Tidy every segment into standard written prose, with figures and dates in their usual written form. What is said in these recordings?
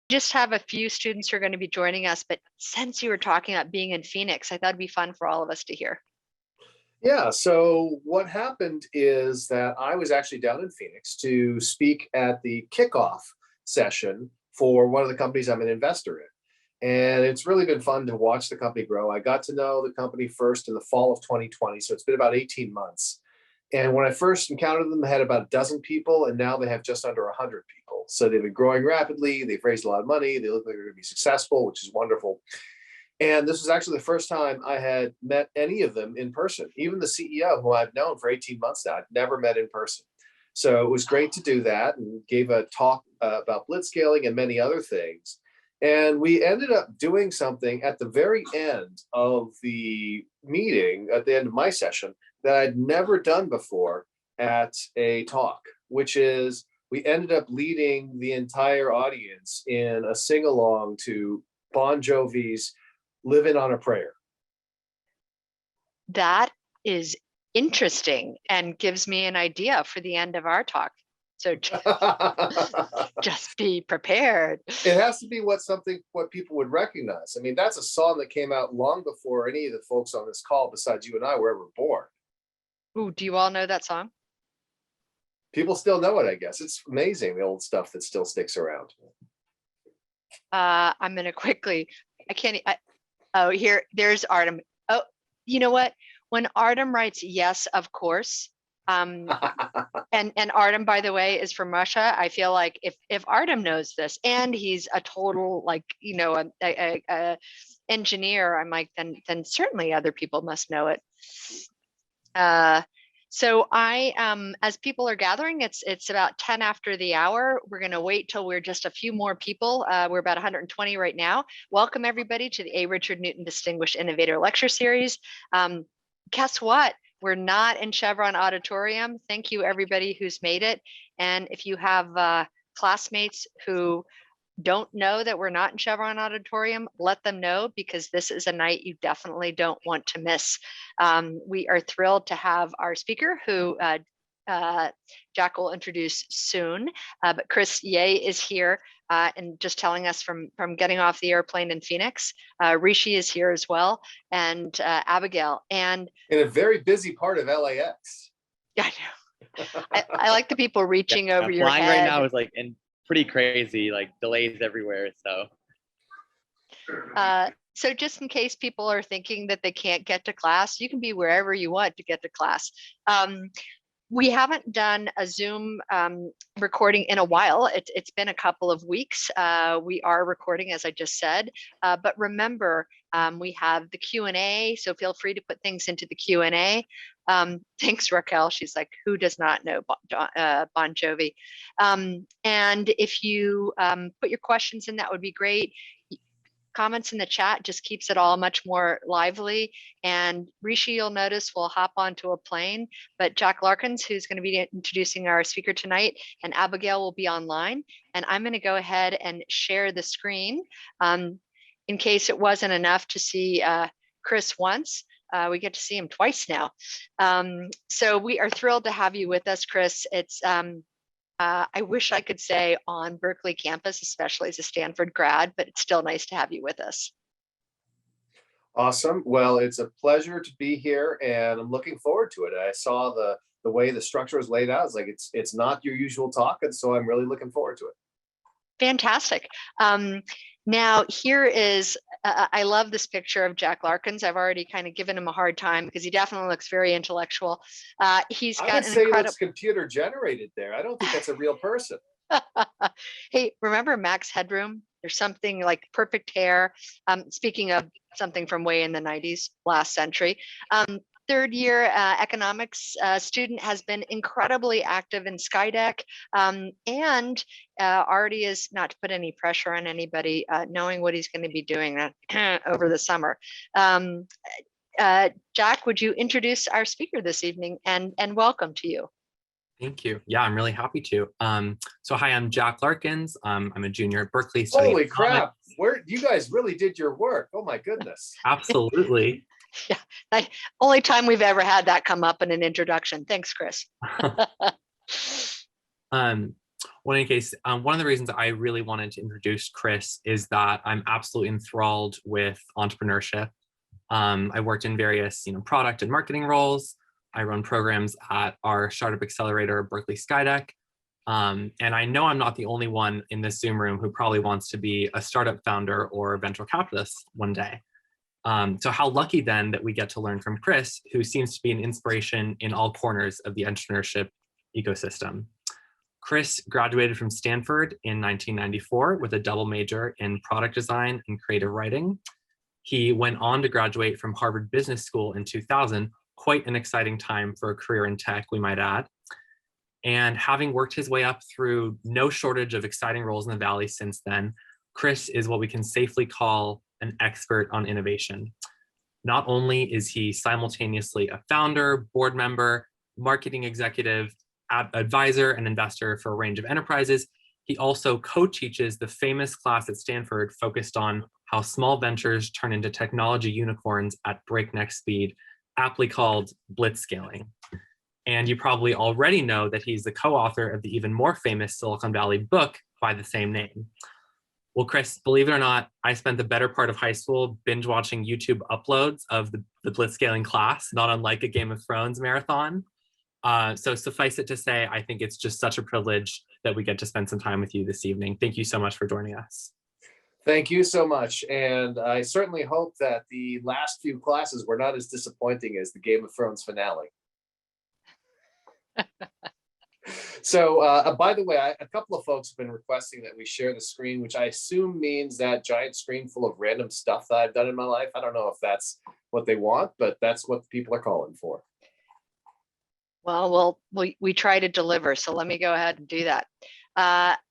Just have a few students who are going to be joining us, but since you were talking about being in Phoenix, I thought it'd be fun for all of us to hear. Yeah, so what happened is that I was actually down in Phoenix to speak at the kickoff session for one of the companies I'm an investor in. And it's really been fun to watch the company grow. I got to know the company first in the fall of 2020, so it's been about 18 months. And when I first encountered them, they had about a dozen people, and now they have just under 100 people. So they've been growing rapidly. They've raised a lot of money. They look like they're going to be successful, which is wonderful. And this was actually the first time I had met any of them in person, even the CEO, who I've known for 18 months now. I've never met in person. So it was great to do that, and gave a talk about blitzscaling and many other things. And we ended up doing something at the very end of the meeting, at the end of my session, that I'd never done before at a talk, which is we ended up leading the entire audience in a sing-along to Bon Jovi's Living on a Prayer. That is interesting and gives me an idea for the end of our talk. So just be prepared. It has to be what people would recognize. I mean, that's a song that came out long before any of the folks on this call, besides you and I, were ever born. Ooh, do you all know that song? People still know it, I guess. It's amazing, the old stuff that still sticks around. I'm going to quickly, oh, there's Artem. Oh, you know what? When Artem writes, yes, of course. And Artem, by the way, is from Russia. I feel like if Artem knows this, and he's a total, like, a engineer, I'm like, then certainly other people must know it. So as people are gathering, it's about 10 after the hour. We're going to wait till we're just a few more people. We're about 120 right now. Welcome everybody to the A. Richard Newton Distinguished Innovator Lecture Series. Guess what? We're not in Chevron Auditorium. Thank you everybody who's made it. And if you have classmates who don't know that we're not in Chevron Auditorium, let them know, because this is a night you definitely don't want to miss. We are thrilled to have our speaker, who Jack will introduce soon, but Chris Ye is here and just telling us from getting off the airplane in Phoenix. Rishi is here as well, and Abigail. And in a very busy part of LAX. Yeah, I know. I like the people reaching over your head. Flying right now is like pretty crazy, like delays everywhere. So just in case people are thinking that they can't get to class, you can be wherever you want to get to class. We haven't done a Zoom recording in a while. It's been a couple of weeks. We are recording, as I just said, but remember, we have the Q&A, so feel free to put things into the Q&A. Thanks, Raquel. She's like, who does not know Bon Jovi? And if you put your questions in, that would be great. Comments in the chat just keeps it all much more lively. And Rishi, you'll notice, will hop onto a plane, but Jack Larkins, who's going to be introducing our speaker tonight, and Abigail will be online. And I'm going to go ahead and share the screen. In case it wasn't enough to see Chris once, we get to see him twice now. So we are thrilled to have you with us, Chris. It's I wish I could say on Berkeley campus, especially as a Stanford grad, but it's still nice to have you with us. Awesome. Well, it's a pleasure to be here, and I'm looking forward to it. I saw the way the structure is laid out. It's like it's not your usual talk, and so I'm really looking forward to it. Fantastic. Now here is, I love this picture of Jack Larkins. I've already kind of given him a hard time because he definitely looks very intellectual. He's got an incredible... that's computer generated there. I don't think that's a real person. Hey, remember Max Headroom? There's something like perfect hair. Speaking of something from way in the 90s, last century. Third year economics student, has been incredibly active in Skydeck, and already is, not to put any pressure on anybody, knowing what he's going to be doing over the summer. Jack, would you introduce our speaker this evening, and welcome to you. Thank you. Yeah, I'm really happy to. So hi, I'm Jack Larkins. I'm a junior at Berkeley. Holy crap, where you guys really did your work. Oh my goodness. Absolutely. Yeah, only time we've ever had that come up in an introduction. Thanks, Chris. Well, in any case, one of the reasons I really wanted to introduce Chris is that I'm absolutely enthralled with entrepreneurship. I worked in various, product and marketing roles. I run programs at our startup accelerator, Berkeley Skydeck. And I know I'm not the only one in this Zoom room who probably wants to be a startup founder or a venture capitalist one day. So how lucky then that we get to learn from Chris, who seems to be an inspiration in all corners of the entrepreneurship ecosystem. Chris graduated from Stanford in 1994 with a double major in product design and creative writing. He went on to graduate from Harvard Business School in 2000, quite an exciting time for a career in tech, we might add. And having worked his way up through no shortage of exciting roles in the Valley since then, Chris is what we can safely call an expert on innovation. Not only is he simultaneously a founder, board member, marketing executive, advisor, and investor for a range of enterprises, he also co-teaches the famous class at Stanford focused on how small ventures turn into technology unicorns at breakneck speed, aptly called Blitz scaling. And you probably already know that he's the co-author of the even more famous Silicon Valley book by the same name. Well, Chris, believe it or not, I spent the better part of high school binge watching YouTube uploads of the blitzscaling class, not unlike a Game of Thrones marathon. So suffice it to say, I think it's just such a privilege that we get to spend some time with you this evening. Thank you so much for joining us. Thank you so much. And I certainly hope that the last few classes were not as disappointing as the Game of Thrones finale. So, by the way, a couple of folks have been requesting that we share the screen, which I assume means that giant screen full of random stuff that I've done in my life. I don't know if that's what they want, but that's what people are calling for. Well, we try to deliver, so let me go ahead and do that.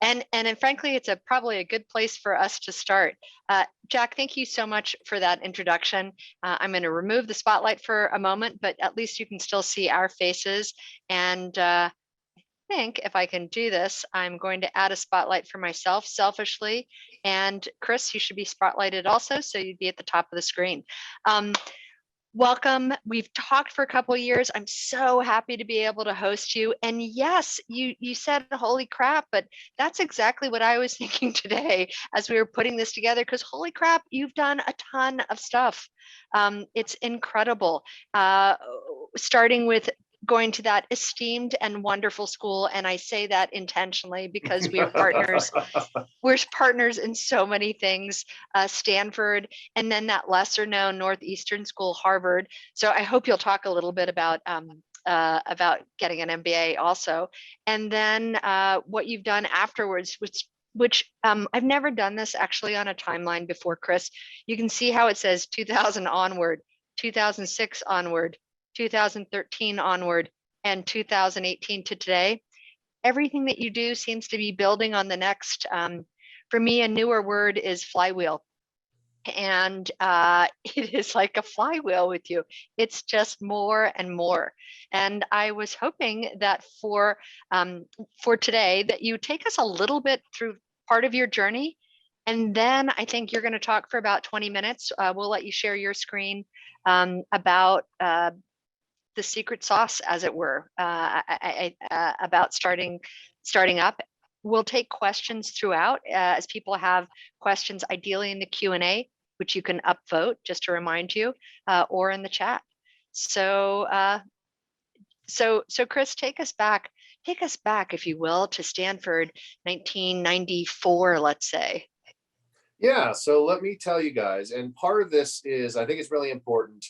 And frankly, it's probably a good place for us to start. Jack, thank you so much for that introduction. I'm going to remove the spotlight for a moment, but at least you can still see our faces. And I think if I can do this, I'm going to add a spotlight for myself selfishly. And Chris, you should be spotlighted also, so you'd be at the top of the screen. Welcome. We've talked for a couple of years. I'm so happy to be able to host you. And yes, you said holy crap, but that's exactly what I was thinking today as we were putting this together, because holy crap, you've done a ton of stuff. It's incredible. Starting with going to that esteemed and wonderful school. And I say that intentionally because we are partners. We're partners in so many things, Stanford, and then that lesser known Northeastern school, Harvard. So I hope you'll talk a little bit about getting an MBA also. And then what you've done afterwards, which I've never done this actually on a timeline before, Chris. You can see how it says 2000 onward, 2006 onward, 2013 onward, and 2018 to today. Everything that you do seems to be building on the next. For me, a newer word is flywheel. And it is like a flywheel with you. It's just more and more. And I was hoping that for today that you take us a little bit through part of your journey. And then I think you're going to talk for about 20 minutes. We'll let you share your screen about the secret sauce, as it were, about starting up. We'll take questions throughout as people have questions, ideally in the Q&A, which you can upvote, just to remind you, or in the chat. So Chris, take us back, if you will, to Stanford, 1994, let's say. Yeah, so let me tell you guys, and part of this is, I think it's really important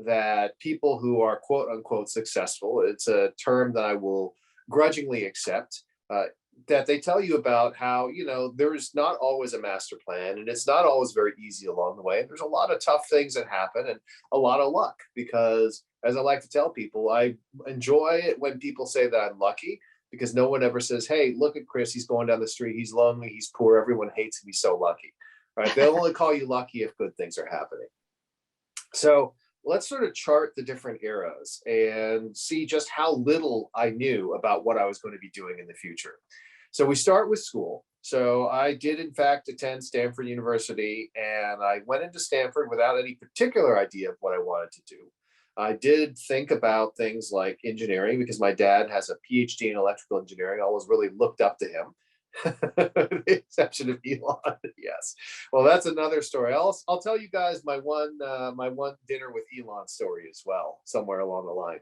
that people who are quote unquote successful, it's a term that I will grudgingly accept, that they tell you about how, there's not always a master plan and it's not always very easy along the way. There's a lot of tough things that happen and a lot of luck, because as I like to tell people, I enjoy it when people say that I'm lucky, because no one ever says, hey, look at Chris, he's going down the street, he's lonely, he's poor, everyone hates him, he's so lucky, right? They'll only call you lucky if good things are happening. So let's sort of chart the different eras and see just how little I knew about what I was going to be doing in the future. So we start with school. So I did, in fact, attend Stanford University, and I went into Stanford without any particular idea of what I wanted to do. I did think about things like engineering because my dad has a PhD in electrical engineering. I always really looked up to him. The exception of Elon. Yes. Well, that's another story. I'll tell you guys my one dinner with Elon story as well, somewhere along the line.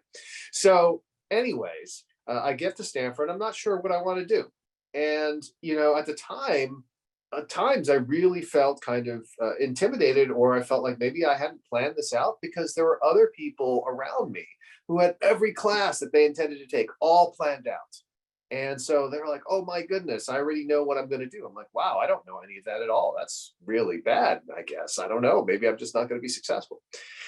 So, anyways, I get to Stanford. I'm not sure what I want to do, and at the time, at times I really felt kind of intimidated, or I felt like maybe I hadn't planned this out because there were other people around me who had every class that they intended to take all planned out. And so they were like, oh my goodness, I already know what I'm going to do. I'm like, wow, I don't know any of that at all. That's really bad, I guess. I don't know. Maybe I'm just not going to be successful.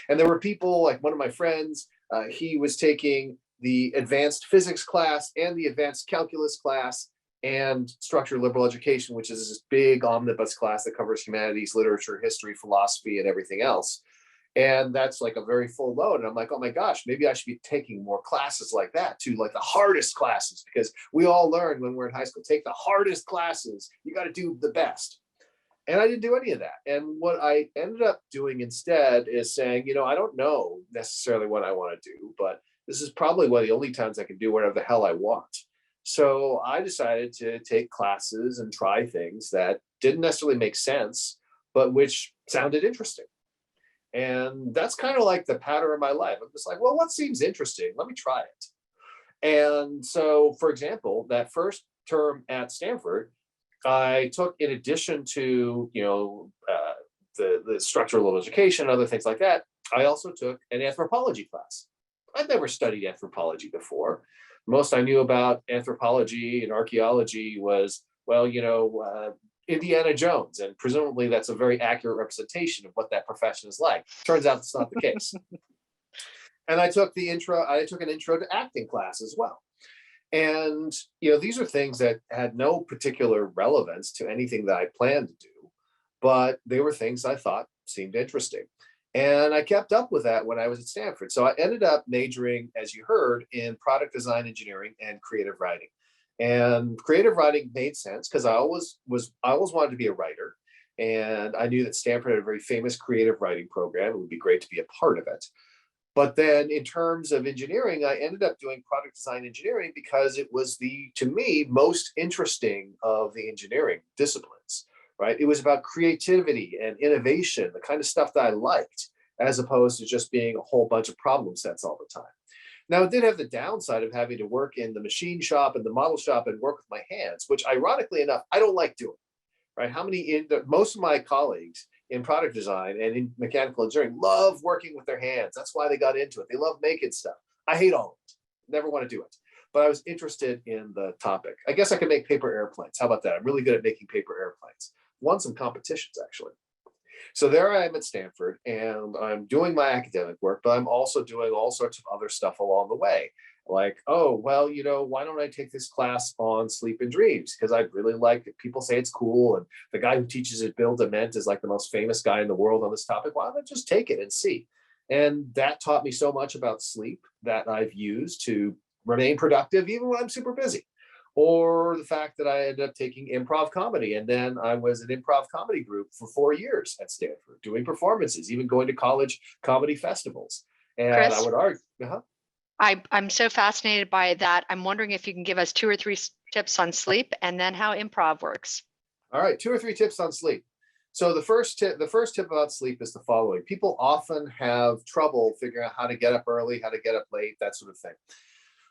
And there were people like one of my friends, he was taking the advanced physics class and the advanced calculus class and structured liberal education, which is this big omnibus class that covers humanities, literature, history, philosophy, and everything else. And that's like a very full load. And I'm like, oh my gosh, maybe I should be taking more classes like that too, like the hardest classes, because we all learn when we're in high school, take the hardest classes. You got to do the best. And I didn't do any of that. And what I ended up doing instead is saying, I don't know necessarily what I want to do, but this is probably one of the only times I can do whatever the hell I want. So I decided to take classes and try things that didn't necessarily make sense, but which sounded interesting. And that's kind of like the pattern of my life. I'm just like, well, what seems interesting? Let me try it. And so, for example, that first term at Stanford, I took, in addition to, the structural education, other things like that, I also took an anthropology class. I'd never studied anthropology before. Most I knew about anthropology and archaeology was, Indiana Jones, and presumably that's a very accurate representation of what that profession is like. Turns out it's not the case. And I took an intro to acting class as well. And these are things that had no particular relevance to anything that I planned to do, but they were things I thought seemed interesting. And I kept up with that when I was at Stanford. So I ended up majoring, as you heard, in product design engineering and creative writing. And creative writing made sense because I always wanted to be a writer. And I knew that Stanford had a very famous creative writing program. It would be great to be a part of it. But then in terms of engineering, I ended up doing product design engineering because it was to me, most interesting of the engineering disciplines, right? It was about creativity and innovation, the kind of stuff that I liked, as opposed to just being a whole bunch of problem sets all the time. Now, it did have the downside of having to work in the machine shop and the model shop and work with my hands, which ironically enough, I don't like doing, right? Most of my colleagues in product design and in mechanical engineering love working with their hands. That's why they got into it. They love making stuff. I hate all of it. Never want to do it. But I was interested in the topic. I guess I could make paper airplanes. How about that? I'm really good at making paper airplanes. Won some competitions, actually. So there I am at Stanford, and I'm doing my academic work, but I'm also doing all sorts of other stuff along the way. Like, oh, well, why don't I take this class on sleep and dreams? Because I really like it. People say it's cool. And the guy who teaches it, Bill Dement, is like the most famous guy in the world on this topic. Why don't I just take it and see? And that taught me so much about sleep that I've used to remain productive, even when I'm super busy. Or the fact that I ended up taking improv comedy. And then I was an improv comedy group for 4 years at Stanford, doing performances, even going to college comedy festivals. And Chris, I would argue, I'm so fascinated by that. I'm wondering if you can give us 2 or 3 tips on sleep and then how improv works. All right, 2 or 3 tips on sleep. So the first tip about sleep is the following. People often have trouble figuring out how to get up early, how to get up late, that sort of thing.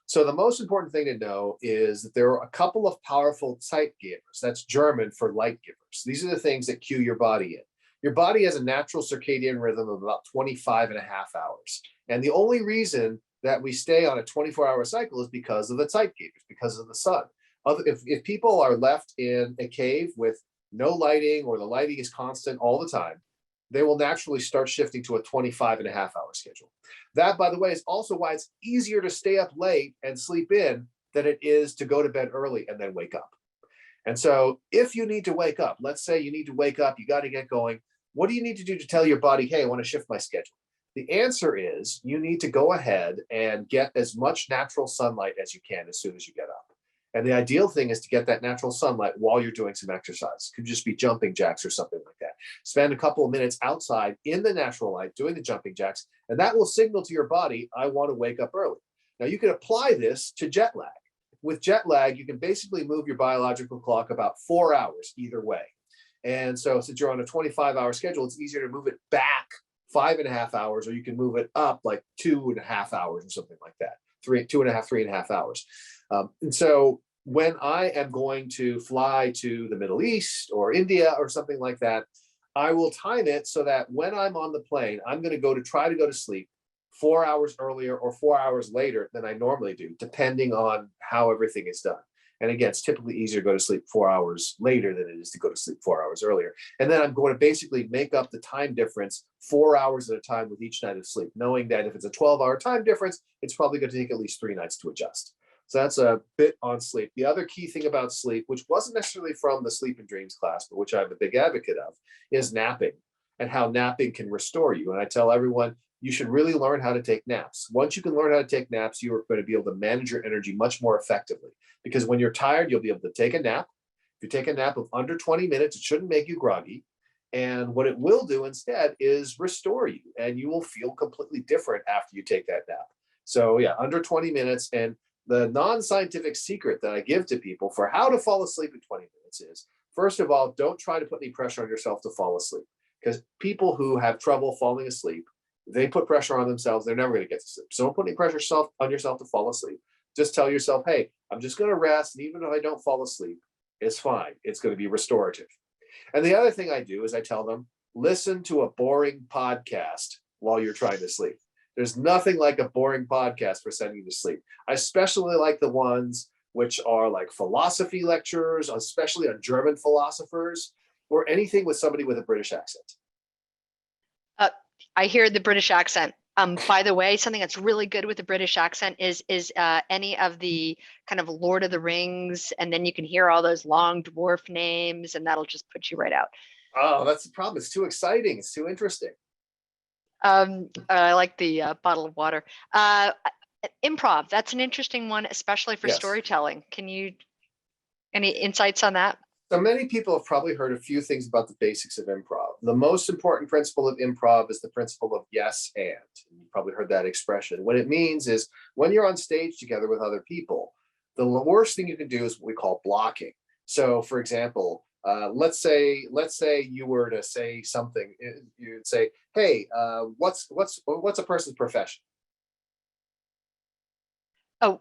So the most important thing to know is that there are a couple of powerful Zeitgebers. That's German for light givers. These are the things that cue your body in. Your body has a natural circadian rhythm of about 25 and a half hours. And the only reason that we stay on a 24-hour cycle is because of the Zeitgebers, because of the sun. If people are left in a cave with no lighting, or the lighting is constant all the time, they will naturally start shifting to a 25 and a half hour schedule. That, by the way, is also why it's easier to stay up late and sleep in than it is to go to bed early and then wake up. And so if you need to wake up, let's say you need to wake up, you got to get going. What do you need to do to tell your body, hey, I want to shift my schedule? The answer is you need to go ahead and get as much natural sunlight as you can as soon as you get up. And the ideal thing is to get that natural sunlight while you're doing some exercise. It could just be jumping jacks or something like that. Spend a couple of minutes outside in the natural light doing the jumping jacks, and that will signal to your body, I want to wake up early. Now you can apply this to jet lag. With jet lag, you can basically move your biological clock about 4 hours either way. And so since you're on a 25-hour schedule, it's easier to move it back 5.5 hours, or you can move it up like 2.5 hours or something like that. 3.5 hours. And so when I am going to fly to the Middle East or India or something like that, I will time it so that when I'm on the plane, I'm going to try to go to sleep 4 hours earlier or 4 hours later than I normally do, depending on how everything is done. And again, it's typically easier to go to sleep 4 hours later than it is to go to sleep 4 hours earlier. And then I'm going to basically make up the time difference 4 hours at a time with each night of sleep, knowing that if it's a 12-hour time difference, it's probably going to take at least 3 nights to adjust. So that's a bit on sleep. The other key thing about sleep, which wasn't necessarily from the Sleep and Dreams class, but which I'm a big advocate of, is napping and how napping can restore you. And I tell everyone, you should really learn how to take naps. Once you can learn how to take naps, you are going to be able to manage your energy much more effectively. Because when you're tired, you'll be able to take a nap. If you take a nap of under 20 minutes, it shouldn't make you groggy. And what it will do instead is restore you, and you will feel completely different after you take that nap. So yeah, under 20 minutes. And the non-scientific secret that I give to people for how to fall asleep in 20 minutes is, first of all, don't try to put any pressure on yourself to fall asleep. Because people who have trouble falling asleep, they put pressure on themselves, they're never going to get to sleep. So don't put any pressure on yourself to fall asleep. Just tell yourself, hey, I'm just going to rest. And even if I don't fall asleep, it's fine. It's going to be restorative. And the other thing I do is I tell them, listen to a boring podcast while you're trying to sleep. There's nothing like a boring podcast for sending you to sleep. I especially like the ones which are like philosophy lectures, especially on German philosophers, or anything with somebody with a British accent. I hear the British accent. By the way, something that's really good with the British accent is any of the kind of Lord of the Rings, and then you can hear all those long dwarf names, and that'll just put you right out. Oh, that's the problem. It's too exciting. It's too interesting. I like the bottle of water. Improv, that's an interesting one, especially for storytelling. Any insights on that? So many people have probably heard a few things about the basics of improv. The most important principle of improv is the principle of yes and. You've probably heard that expression. What it means is when you're on stage together with other people, the worst thing you can do is what we call blocking. So for example, let's say you were to say something, you'd say, hey, what's a person's profession? Oh,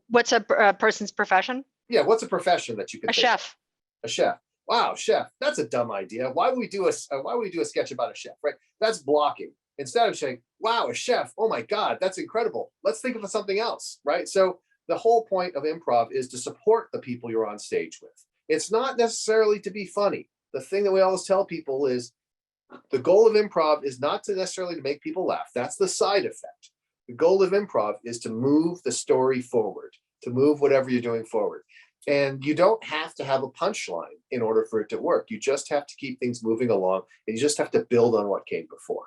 what's a person's profession? Yeah, what's a profession that you could A chef. A chef. Wow, chef. That's a dumb idea. Why would we do a sketch about a chef, right? That's blocking. Instead of saying, wow, a chef. Oh my God, that's incredible. Let's think of something else, right? So the whole point of improv is to support the people you're on stage with. It's not necessarily to be funny. The thing that we always tell people is the goal of improv is not to necessarily to make people laugh. That's the side effect. The goal of improv is to move the story forward, to move whatever you're doing forward. And you don't have to have a punchline in order for it to work. You just have to keep things moving along, and you just have to build on what came before.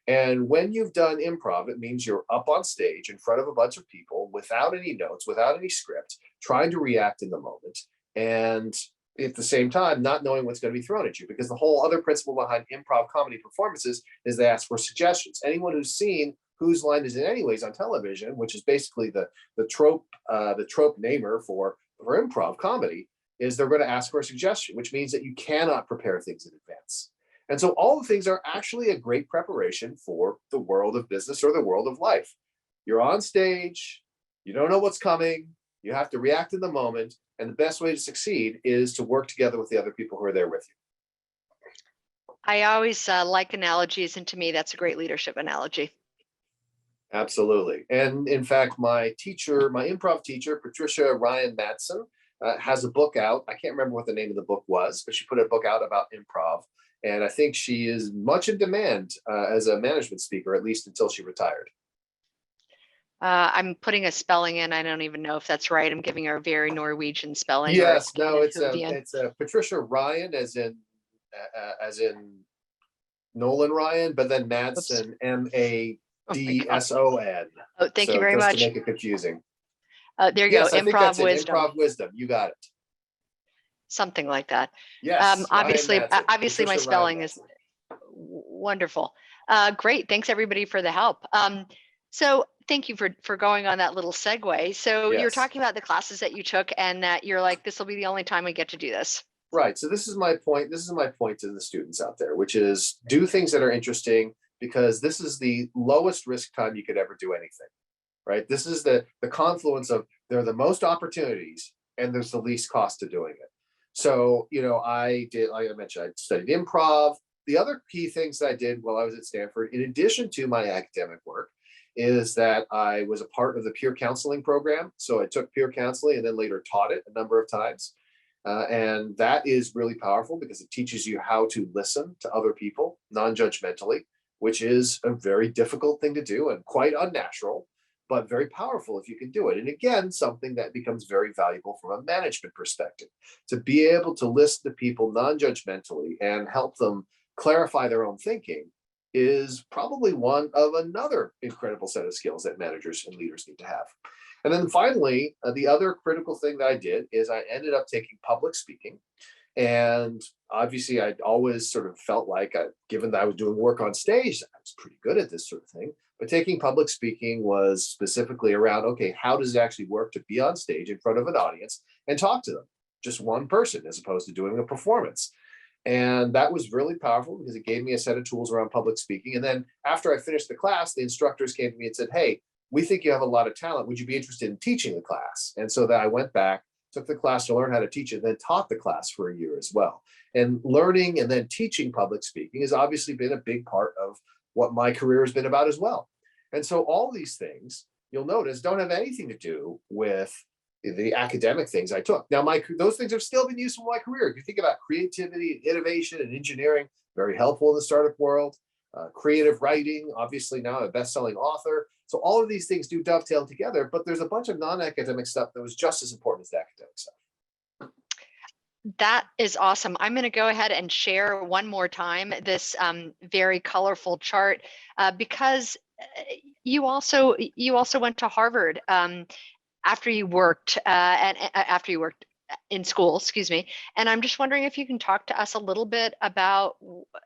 And when you've done improv, it means you're up on stage in front of a bunch of people without any notes, without any script, trying to react in the moment. And at the same time, not knowing what's going to be thrown at you, because the whole other principle behind improv comedy performances is they ask for suggestions. Anyone who's seen Whose Line Is It Anyways on television, which is basically the trope namer for improv comedy, is they're going to ask for a suggestion, which means that you cannot prepare things in advance. And so all the things are actually a great preparation for the world of business or the world of life. You're on stage, you don't know what's coming, you have to react in the moment, and the best way to succeed is to work together with the other people who are there with you. I always like analogies, and to me, that's a great leadership analogy. Absolutely. And in fact, my improv teacher, Patricia Ryan Madsen, has a book out. I can't remember what the name of the book was, but she put a book out about improv. And I think she is much in demand as a management speaker, at least until she retired. I'm putting a spelling in. I don't even know if that's right. I'm giving her a very Norwegian spelling. Yes, no, it's a Patricia Ryan, as in Nolan Ryan, but then Madsen, MADSON. Oh, thank you very much. To make it confusing. There you Yes, go. I think that's Improv it. wisdom. Improv wisdom. You got it. Something like that. Yes, Ryan Madsen. Obviously my Patricia Ryan spelling is Madsen. wonderful. Great. Thanks everybody for the help. So thank you for going on that little segue. So you're Yes. talking about the classes that you took and that you're like, this will be the only time we get to do this. Right. So this is my point. This is my point to the students out there, which is do things that are interesting, because this is the lowest risk time you could ever do anything. Right. This is the confluence of there are the most opportunities and there's the least cost to doing it. So, I did, like I mentioned, I studied improv. The other key things that I did while I was at Stanford, in addition to my academic work, is that I was a part of the peer counseling program. So I took peer counseling and then later taught it a number of times. And that is really powerful because it teaches you how to listen to other people non-judgmentally, which is a very difficult thing to do and quite unnatural, but very powerful if you can do it. And again, something that becomes very valuable from a management perspective, to be able to listen to people non-judgmentally and help them clarify their own thinking is probably one of another incredible set of skills that managers and leaders need to have. And then finally, the other critical thing that I did is I ended up taking public speaking. And obviously, I'd always sort of felt like, given that I was doing work on stage, I was pretty good at this sort of thing. But taking public speaking was specifically around, okay, how does it actually work to be on stage in front of an audience and talk to them? Just one person, as opposed to doing a performance. And that was really powerful because it gave me a set of tools around public speaking. And then after I finished the class, the instructors came to me and said, hey, we think you have a lot of talent. Would you be interested in teaching the class? And so that I went back, took the class to learn how to teach it, then taught the class for a year as well. And learning and then teaching public speaking has obviously been a big part of what my career has been about as well. And so all these things, you'll notice, don't have anything to do with the academic things I took. Now, those things have still been useful in my career. If you think about creativity, innovation, and engineering, very helpful in the startup world. Creative writing, obviously now I'm a best-selling author. So all of these things do dovetail together, but there's a bunch of non-academic stuff that was just as important as the academic stuff. That is awesome. I'm going to go ahead and share one more time this very colorful chart because you also went to Harvard after you worked in school, excuse me. And I'm just wondering if you can talk to us a little bit about,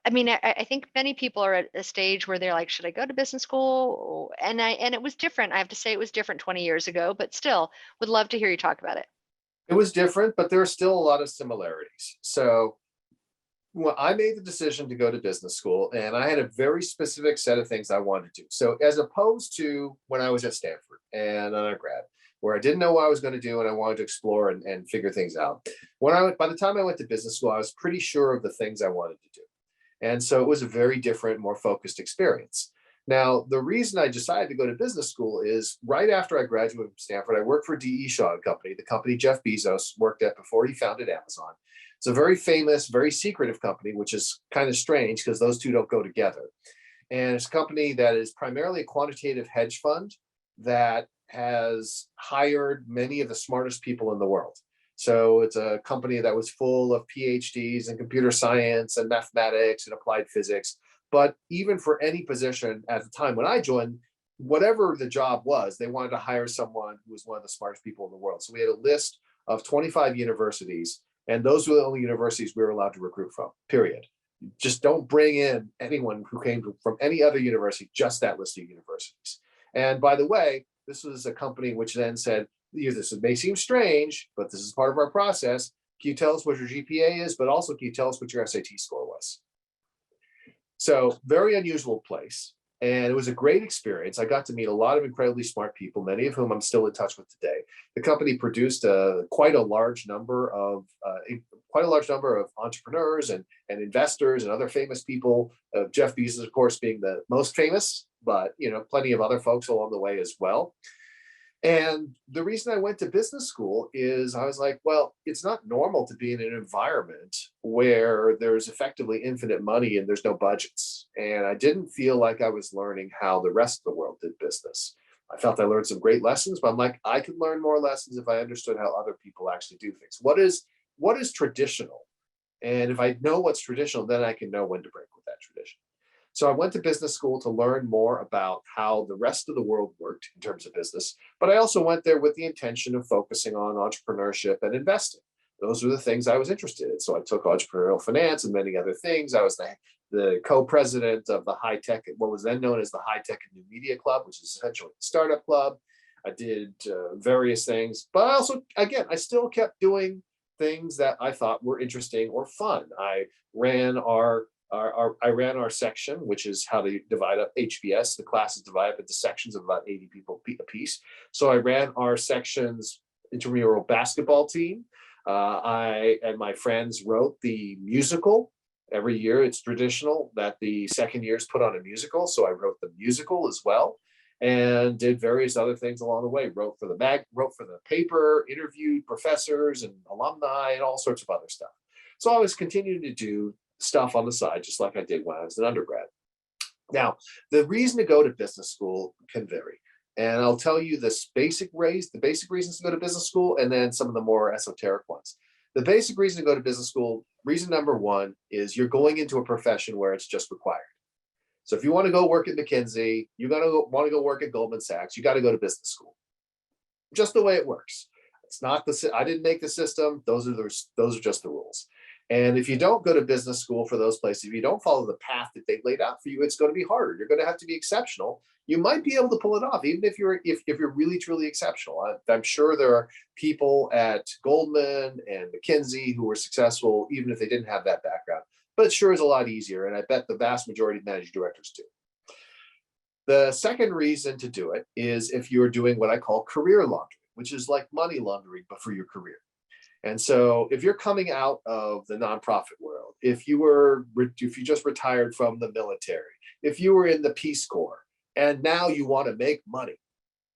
I think many people are at a stage where they're like, should I go to business school? And it was different. I have to say it was different 20 years ago, but still would love to hear you talk about it. It was different, but there are still a lot of similarities. So I made the decision to go to business school, and I had a very specific set of things I wanted to do. So as opposed to when I was at Stanford and undergrad, where I didn't know what I was going to do and I wanted to explore and figure things out. By the time I went to business school, I was pretty sure of the things I wanted to do. And so it was a very different, more focused experience. Now, the reason I decided to go to business school is right after I graduated from Stanford, I worked for D.E. Shaw and Company, the company Jeff Bezos worked at before he founded Amazon. It's a very famous, very secretive company, which is kind of strange because those two don't go together. And it's a company that is primarily a quantitative hedge fund that has hired many of the smartest people in the world. So it's a company that was full of PhDs in computer science and mathematics and applied physics. But even for any position at the time when I joined, whatever the job was, they wanted to hire someone who was one of the smartest people in the world. So we had a list of 25 universities, and those were the only universities we were allowed to recruit from, period. Just don't bring in anyone who came from any other university, just that list of universities. And by the way, this was a company which then said, this may seem strange, but this is part of our process. Can you tell us what your GPA is? But also, can you tell us what your SAT score was? So very unusual place. And it was a great experience. I got to meet a lot of incredibly smart people, many of whom I'm still in touch with today. The company produced quite a large number of entrepreneurs and investors and other famous people. Jeff Bezos, of course, being the most famous, but plenty of other folks along the way as well. And the reason I went to business school is I was like, well, it's not normal to be in an environment where there's effectively infinite money and there's no budgets. And I didn't feel like I was learning how the rest of the world did business. I felt I learned some great lessons, but I'm like, I could learn more lessons if I understood how other people actually do things. What is traditional? And if I know what's traditional, then I can know when to break with that tradition. So I went to business school to learn more about how the rest of the world worked in terms of business, but I also went there with the intention of focusing on entrepreneurship and investing. Those were the things I was interested in. So I took entrepreneurial finance and many other things. I was the co-president of the high tech, what was then known as the High Tech and New Media Club, which is essentially a startup club. I did various things, but I also, again, I still kept doing things that I thought were interesting or fun. I ran our section, which is how they divide up HBS. The class is divided up into sections of about 80 people a piece. So I ran our section's intramural basketball team. I and my friends wrote the musical. Every year it's traditional that the second years put on a musical. So I wrote the musical as well and did various other things along the way. Wrote for the paper, interviewed professors and alumni and all sorts of other stuff. So I was continuing to do stuff on the side, just like I did when I was an undergrad. Now, the reason to go to business school can vary. And I'll tell you the basic reasons to go to business school, and then some of the more esoteric ones. The basic reason to go to business school, reason number one, is you're going into a profession where it's just required. So if you want to go work at McKinsey, you're going to want to go work at Goldman Sachs, you got to go to business school. Just the way it works. It's not I didn't make the system. Those are just the rules. And if you don't go to business school for those places, if you don't follow the path that they've laid out for you, it's going to be harder. You're going to have to be exceptional. You might be able to pull it off, even if you're really truly exceptional. I'm sure there are people at Goldman and McKinsey who were successful, even if they didn't have that background. But it sure is a lot easier, and I bet the vast majority of managing directors do. The second reason to do it is if you're doing what I call career laundering, which is like money laundering, but for your career. And so if you're coming out of the nonprofit world, if you just retired from the military, if you were in the Peace Corps, and now you want to make money,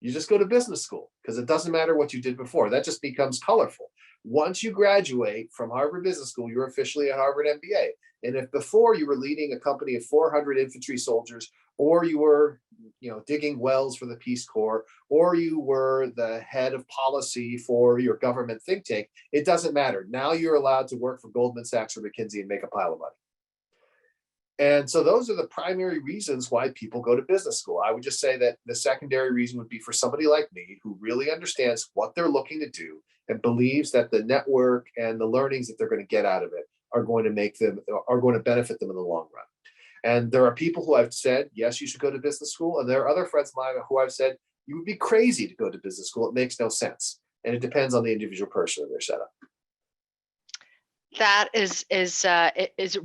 you just go to business school because it doesn't matter what you did before. That just becomes colorful. Once you graduate from Harvard Business School, you're officially a Harvard MBA. And if before you were leading a company of 400 infantry soldiers, or you were, digging wells for the Peace Corps, or you were the head of policy for your government think tank, it doesn't matter. Now you're allowed to work for Goldman Sachs or McKinsey and make a pile of money. And so those are the primary reasons why people go to business school. I would just say that the secondary reason would be for somebody like me who really understands what they're looking to do and believes that the network and the learnings that they're going to get out of it are going to benefit them in the long run. And there are people who I've said, yes, you should go to business school. And there are other friends of mine who I've said, you would be crazy to go to business school. It makes no sense. And it depends on the individual person and their setup. That is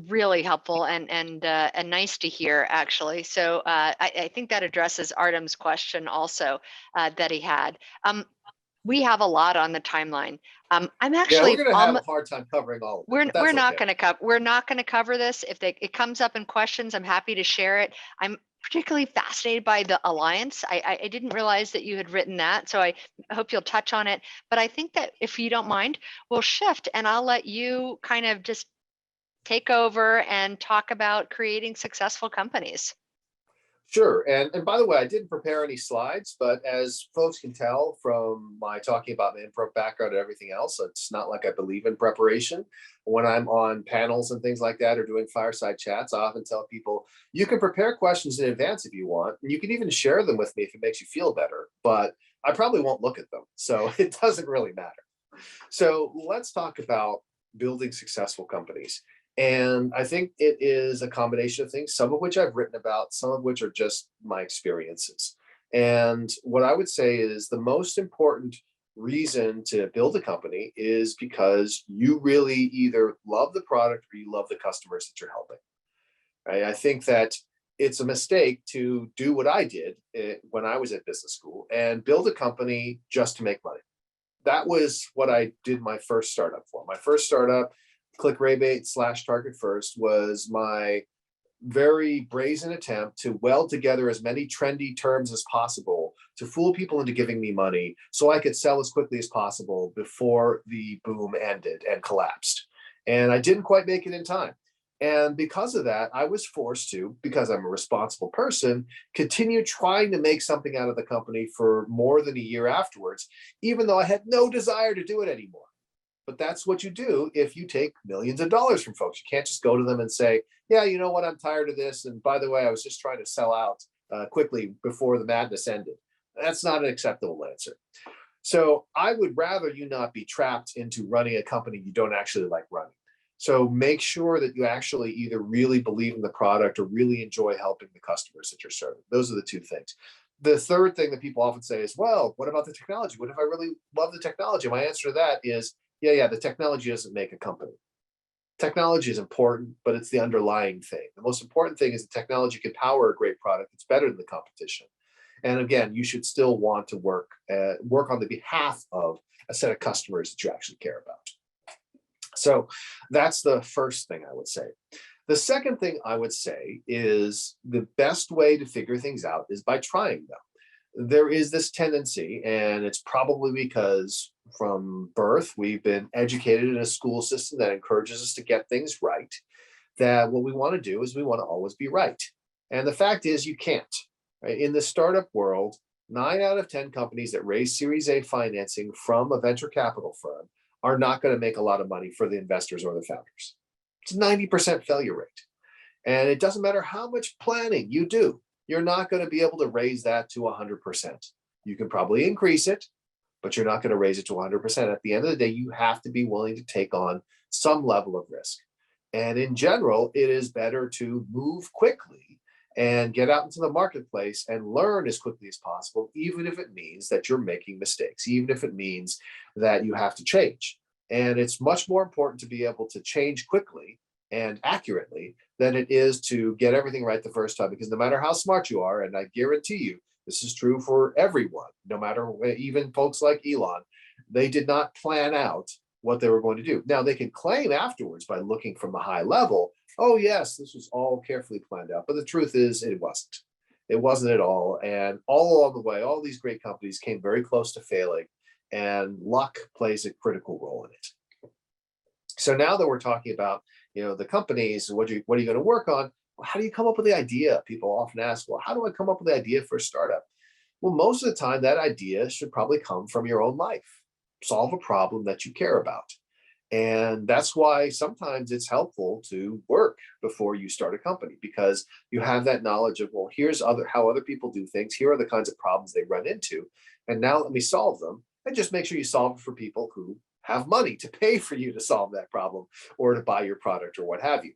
really helpful and nice to hear, actually. So I think that addresses Artem's question also that he had. We have a lot on the timeline. I'm actually we're going to have a hard time covering all of it. We're not going to cover this. If it comes up in questions, I'm happy to share it. I'm particularly fascinated by the Alliance. I didn't realize that you had written that, so I hope you'll touch on it. But I think that if you don't mind, we'll shift and I'll let you kind of just take over and talk about creating successful companies. Sure. And by the way, I didn't prepare any slides, but as folks can tell from my talking about my improv background and everything else, it's not like I believe in preparation. When I'm on panels and things like that or doing fireside chats, I often tell people, you can prepare questions in advance if you want, and you can even share them with me if it makes you feel better, but I probably won't look at them. So it doesn't really matter. So let's talk about building successful companies. And I think it is a combination of things, some of which I've written about, some of which are just my experiences. And what I would say is the most important reason to build a company is because you really either love the product or you love the customers that you're helping. Right? I think that it's a mistake to do what I did when I was at business school and build a company just to make money. That was what I did my first startup for. My first startup, Click Rebate / Target First, was my very brazen attempt to weld together as many trendy terms as possible to fool people into giving me money so I could sell as quickly as possible before the boom ended and collapsed. And I didn't quite make it in time. And because of that, I was forced to, because I'm a responsible person, continue trying to make something out of the company for more than a year afterwards, even though I had no desire to do it anymore. But that's what you do if you take millions of dollars from folks. You can't just go to them and say, yeah, you know what, I'm tired of this. And by the way, I was just trying to sell out quickly before the madness ended. That's not an acceptable answer. So I would rather you not be trapped into running a company you don't actually like running. So make sure that you actually either really believe in the product or really enjoy helping the customers that you're serving. Those are the two things. The third thing that people often say is, well, what about the technology? What if I really love the technology? My answer to that is, yeah, the technology doesn't make a company. Technology is important, but it's the underlying thing. The most important thing is the technology can power a great product that's better than the competition. And again, you should still want to work on the behalf of a set of customers that you actually care about. So that's the first thing I would say. The second thing I would say is the best way to figure things out is by trying them. There is this tendency, and it's probably because from birth we've been educated in a school system that encourages us to get things right, that what we want to do is we want to always be right. And the fact is you can't. Right? In the startup world, 9 out of 10 companies that raise Series A financing from a venture capital firm are not going to make a lot of money for the investors or the founders. It's a 90% failure rate. And it doesn't matter how much planning you do, you're not going to be able to raise that to 100%. You can probably increase it, but you're not going to raise it to 100%. At the end of the day, you have to be willing to take on some level of risk. And in general, it is better to move quickly and get out into the marketplace and learn as quickly as possible, even if it means that you're making mistakes, even if it means that you have to change. And it's much more important to be able to change quickly and accurately than it is to get everything right the first time, because no matter how smart you are, and I guarantee you, this is true for everyone, no matter, even folks like Elon, they did not plan out what they were going to do. Now, they can claim afterwards by looking from a high level, oh yes, this was all carefully planned out. But the truth is it wasn't. It wasn't at all. And all along the way, all these great companies came very close to failing, and luck plays a critical role in it. So now that we're talking about, the companies, what are you going to work on? Well, how do you come up with the idea? People often ask, well, how do I come up with the idea for a startup? Well, most of the time that idea should probably come from your own life. Solve a problem that you care about. And that's why sometimes it's helpful to work before you start a company, because you have that knowledge of, well, here's how other people do things. Here are the kinds of problems they run into. And now let me solve them. And just make sure you solve it for people who have money to pay for you to solve that problem or to buy your product or what have you.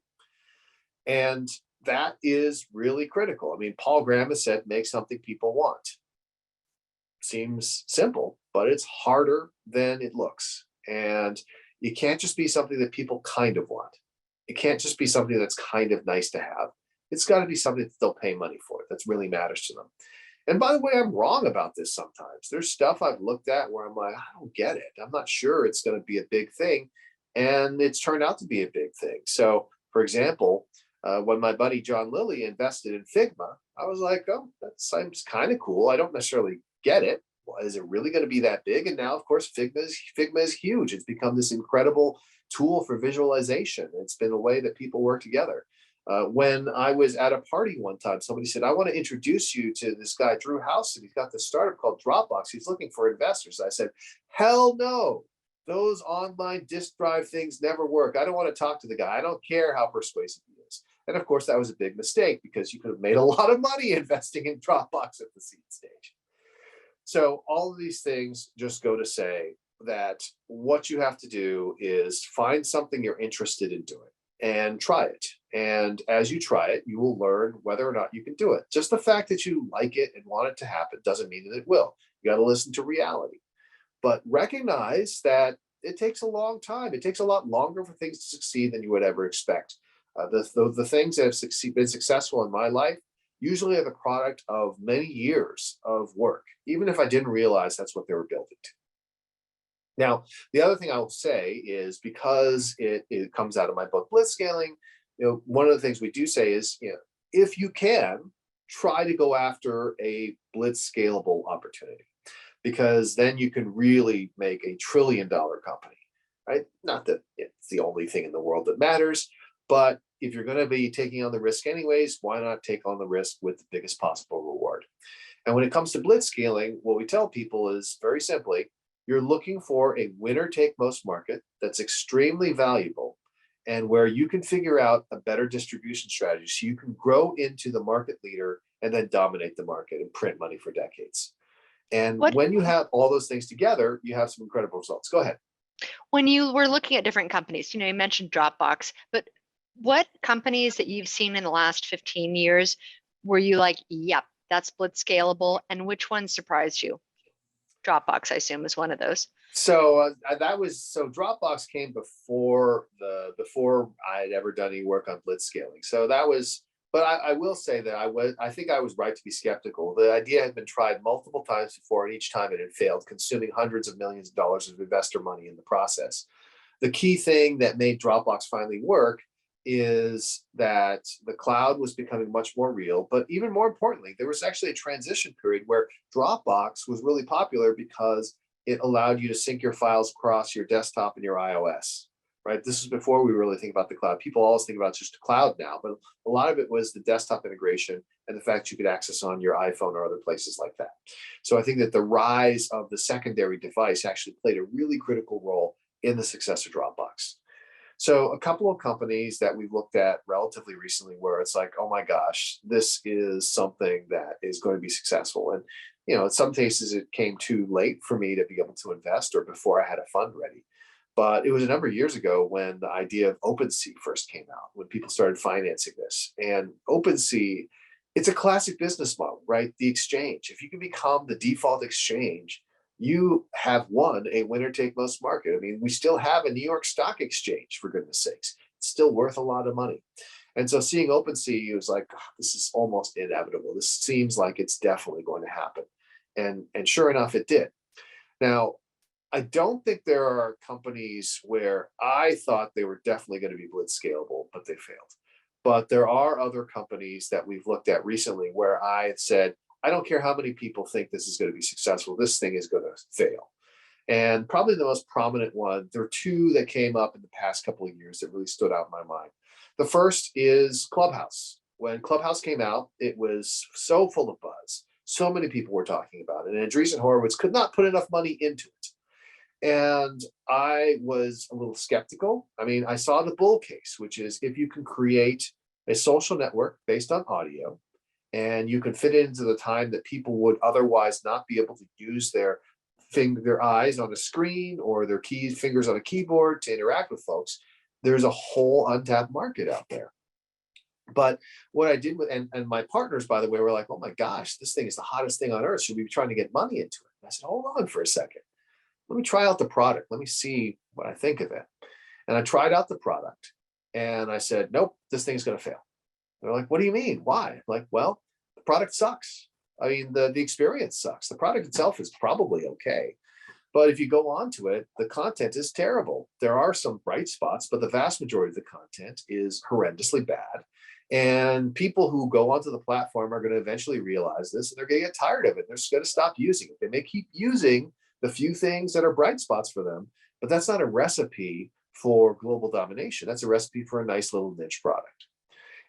And that is really critical. I mean, Paul Graham has said, make something people want. Seems simple, but it's harder than it looks. And it can't just be something that people kind of want. It can't just be something that's kind of nice to have. It's got to be something that they'll pay money for, that really matters to them. And by the way, I'm wrong about this sometimes. There's stuff I've looked at where I'm like, I don't get it. I'm not sure it's going to be a big thing. And it's turned out to be a big thing. So, for example, when my buddy John Lilly invested in Figma, I was like, oh, that seems kind of cool. I don't necessarily get it. Well, is it really going to be that big? And now, of course, Figma is huge. It's become this incredible tool for visualization. It's been a way that people work together. When I was at a party one time, somebody said, I want to introduce you to this guy, Drew House, and he's got this startup called Dropbox. He's looking for investors. I said, hell no. Those online disk drive things never work. I don't want to talk to the guy. I don't care how persuasive he is. And of course, that was a big mistake, because you could have made a lot of money investing in Dropbox at the seed stage. So all of these things just go to say that what you have to do is find something you're interested in doing and try it. And as you try it, you will learn whether or not you can do it. Just the fact that you like it and want it to happen doesn't mean that it will. You got to listen to reality. But recognize that it takes a long time. It takes a lot longer for things to succeed than you would ever expect. The things that have been successful in my life usually are the product of many years of work, even if I didn't realize that's what they were building to. Now, the other thing I will say is, because it comes out of my book, Blitz Scaling, one of the things we do say is, if you can, try to go after a Blitz scalable opportunity, because then you can really make a $1 trillion company, right? Not that it's the only thing in the world that matters, but if you're going to be taking on the risk anyways, why not take on the risk with the biggest possible reward? And when it comes to Blitz scaling, what we tell people is very simply, You're looking for a winner take most market that's extremely valuable and where you can figure out a better distribution strategy so you can grow into the market leader and then dominate the market and print money for decades. And What when you have all those things together, you have some incredible results. Go ahead. when you were looking at different companies, you mentioned Dropbox, but what companies that you've seen in the last 15 years were you like, yep, that's Blitz scalable, and which one surprised you? Dropbox, I assume, is one of those. So Dropbox came before I had ever done any work on Blitz scaling. So that was, but I will say that I think I was right to be skeptical. The idea had been tried multiple times before, and each time it had failed, consuming hundreds of millions of dollars of investor money in the process. The key thing that made Dropbox finally work is that the cloud was becoming much more real, but even more importantly, there was actually a transition period where Dropbox was really popular because it allowed you to sync your files across your desktop and your iOS, right? This is before we really think about the cloud. People always think about just the cloud now, but a lot of it was the desktop integration and the fact you could access on your iPhone or other places like that. So I think that the rise of the secondary device actually played a really critical role in the success of Dropbox. So a couple of companies that we've looked at relatively recently where it's like, oh my gosh, this is something that is going to be successful. And, in some cases it came too late for me to be able to invest or before I had a fund ready. But it was a number of years ago when the idea of OpenSea first came out, when people started financing this. And OpenSea, it's a classic business model, right? The exchange. If you can become the default exchange, you have won a winner take most market. I mean, we still have a New York Stock Exchange, for goodness sakes. It's still worth a lot of money. And so seeing OpenSea, it was like, this is almost inevitable. This seems like it's definitely going to happen. And sure enough, it did. Now, I don't think there are companies where I thought they were definitely going to be Blitz scalable, but they failed. But there are other companies that we've looked at recently where I said, I don't care how many people think this is going to be successful, this thing is going to fail. And probably the most prominent one, there are two that came up in the past couple of years that really stood out in my mind. The first is Clubhouse. When Clubhouse came out, it was so full of buzz. So many people were talking about it. And Andreessen Horowitz could not put enough money into it. And I was a little skeptical. I mean, I saw the bull case, which is if you can create a social network based on audio, and you can fit it into the time that people would otherwise not be able to use their eyes on a screen or their fingers on a keyboard to interact with folks, there's a whole untapped market out there. But what I did and my partners, by the way, were like, oh my gosh, this thing is the hottest thing on earth. Should we be trying to get money into it? And I said, hold on for a second. Let me try out the product. Let me see what I think of it. And I tried out the product and I said, nope, this thing's going to fail. They're like, what do you mean? Why? I'm like, well, the product sucks. I mean, the experience sucks. The product itself is probably okay. But if you go on to it, the content is terrible. There are some bright spots, but the vast majority of the content is horrendously bad. And people who go onto the platform are going to eventually realize this, and they're going to get tired of it. They're just going to stop using it. They may keep using the few things that are bright spots for them, but that's not a recipe for global domination. That's a recipe for a nice little niche product.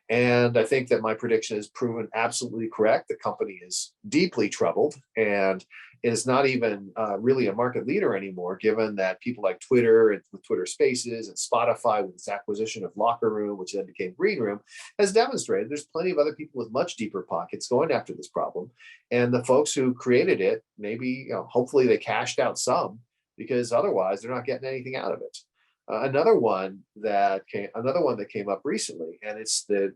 And I think that my prediction has proven absolutely correct. The company is deeply troubled and is not even really a market leader anymore, given that people like Twitter and with Twitter Spaces and Spotify with its acquisition of Locker Room, which then became Green Room, has demonstrated there's plenty of other people with much deeper pockets going after this problem. And the folks who created it, maybe, hopefully they cashed out some, because otherwise they're not getting anything out of it. Another one that came up recently, and it's the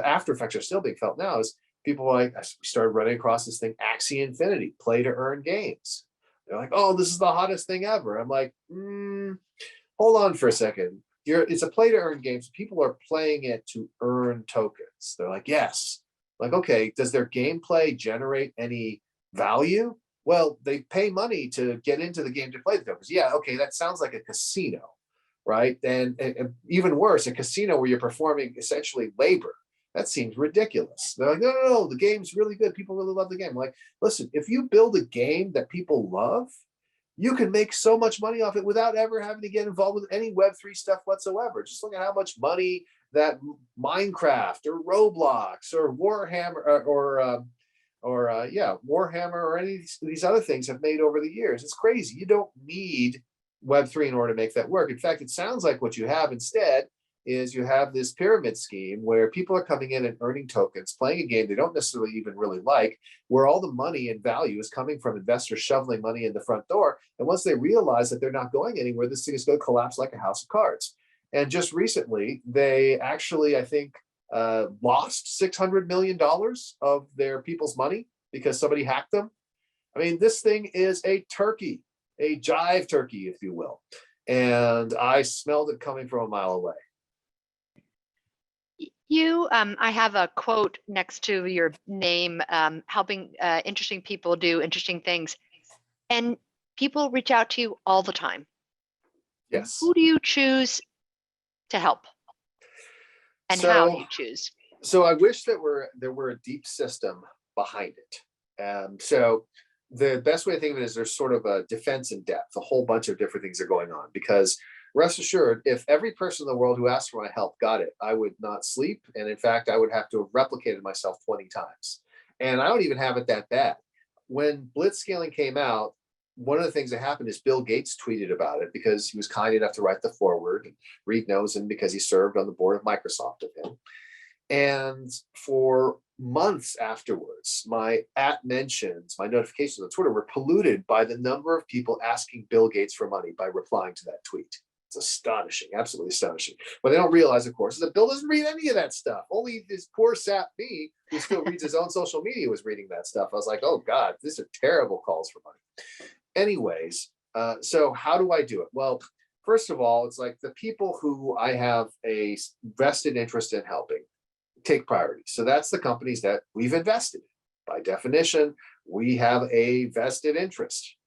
after effects are still being felt now, is people like, we started running across this thing, Axie Infinity, play to earn games. They're like, oh, this is the hottest thing ever. I'm like, hold on for a second. It's a play to earn game. So people are playing it to earn tokens. They're like, yes. Like, okay, does their gameplay generate any value? Well, they pay money to get into the game to play the tokens. Yeah, okay, that sounds like a casino, right? And even worse, a casino where you're performing essentially labor. That seems ridiculous. They're like, no, the game's really good. People really love the game. I'm like, listen, if you build a game that people love, you can make so much money off it without ever having to get involved with any Web3 stuff whatsoever. Just look at how much money that Minecraft or Roblox or Warhammer or or yeah, Warhammer or any of these other things have made over the years. It's crazy. You don't need Web3 in order to make that work. In fact, it sounds like what you have instead is you have this pyramid scheme where people are coming in and earning tokens, playing a game they don't necessarily even really like, where all the money and value is coming from investors shoveling money in the front door. And once they realize that they're not going anywhere, this thing is going to collapse like a house of cards. And just recently, they actually, I think, lost $600 million of their people's money because somebody hacked them. I mean, this thing is a turkey, a jive turkey, if you will. And I smelled it coming from a mile away. I have a quote next to your name, helping interesting people do interesting things. And people reach out to you all the time. Yes. Who do you choose to help? And how do you choose? So I wish that there were a deep system behind it. So the best way to think of it is there's sort of a defense in depth. A whole bunch of different things are going on, because rest assured, if every person in the world who asked for my help got it, I would not sleep. And in fact, I would have to have replicated myself 20 times. And I don't even have it that bad. When Blitz scaling came out, one of the things that happened is Bill Gates tweeted about it because he was kind enough to write the foreword. Reed knows him because he served on the board of Microsoft with him. And for months afterwards, my @mentions, my notifications on Twitter were polluted by the number of people asking Bill Gates for money by replying to that tweet. It's astonishing, absolutely astonishing. What they don't realize, of course, is that Bill doesn't read any of that stuff. Only this poor sap me, who still reads his own social media, was reading that stuff. I was like, oh God, these are terrible calls for money. Anyways, so how do I do it? Well, first of all, it's like the people who I have a vested interest in helping take priority. So that's the companies that we've invested in. By definition, we have a vested interest.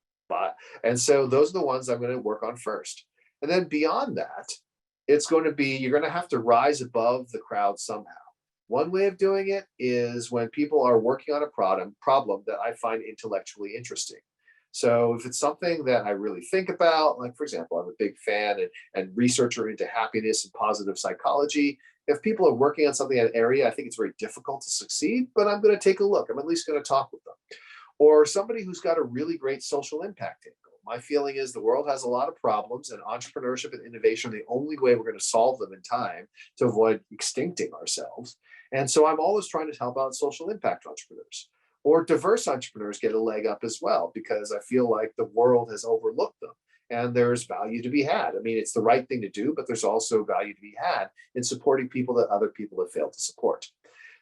And so those are the ones I'm going to work on first. And then beyond that, it's going to be, you're going to have to rise above the crowd somehow. One way of doing it is when people are working on a problem that I find intellectually interesting. So if it's something that I really think about, like, for example, I'm a big fan and researcher into happiness and positive psychology. If people are working on something in an area, I think it's very difficult to succeed, but I'm going to take a look. I'm at least going to talk with them. Or somebody who's got a really great social impact angle. My feeling is the world has a lot of problems, and entrepreneurship and innovation are the only way we're going to solve them in time to avoid extincting ourselves. And so I'm always trying to help out social impact entrepreneurs. Or diverse entrepreneurs get a leg up as well, because I feel like the world has overlooked them and there's value to be had. I mean, it's the right thing to do, but there's also value to be had in supporting people that other people have failed to support.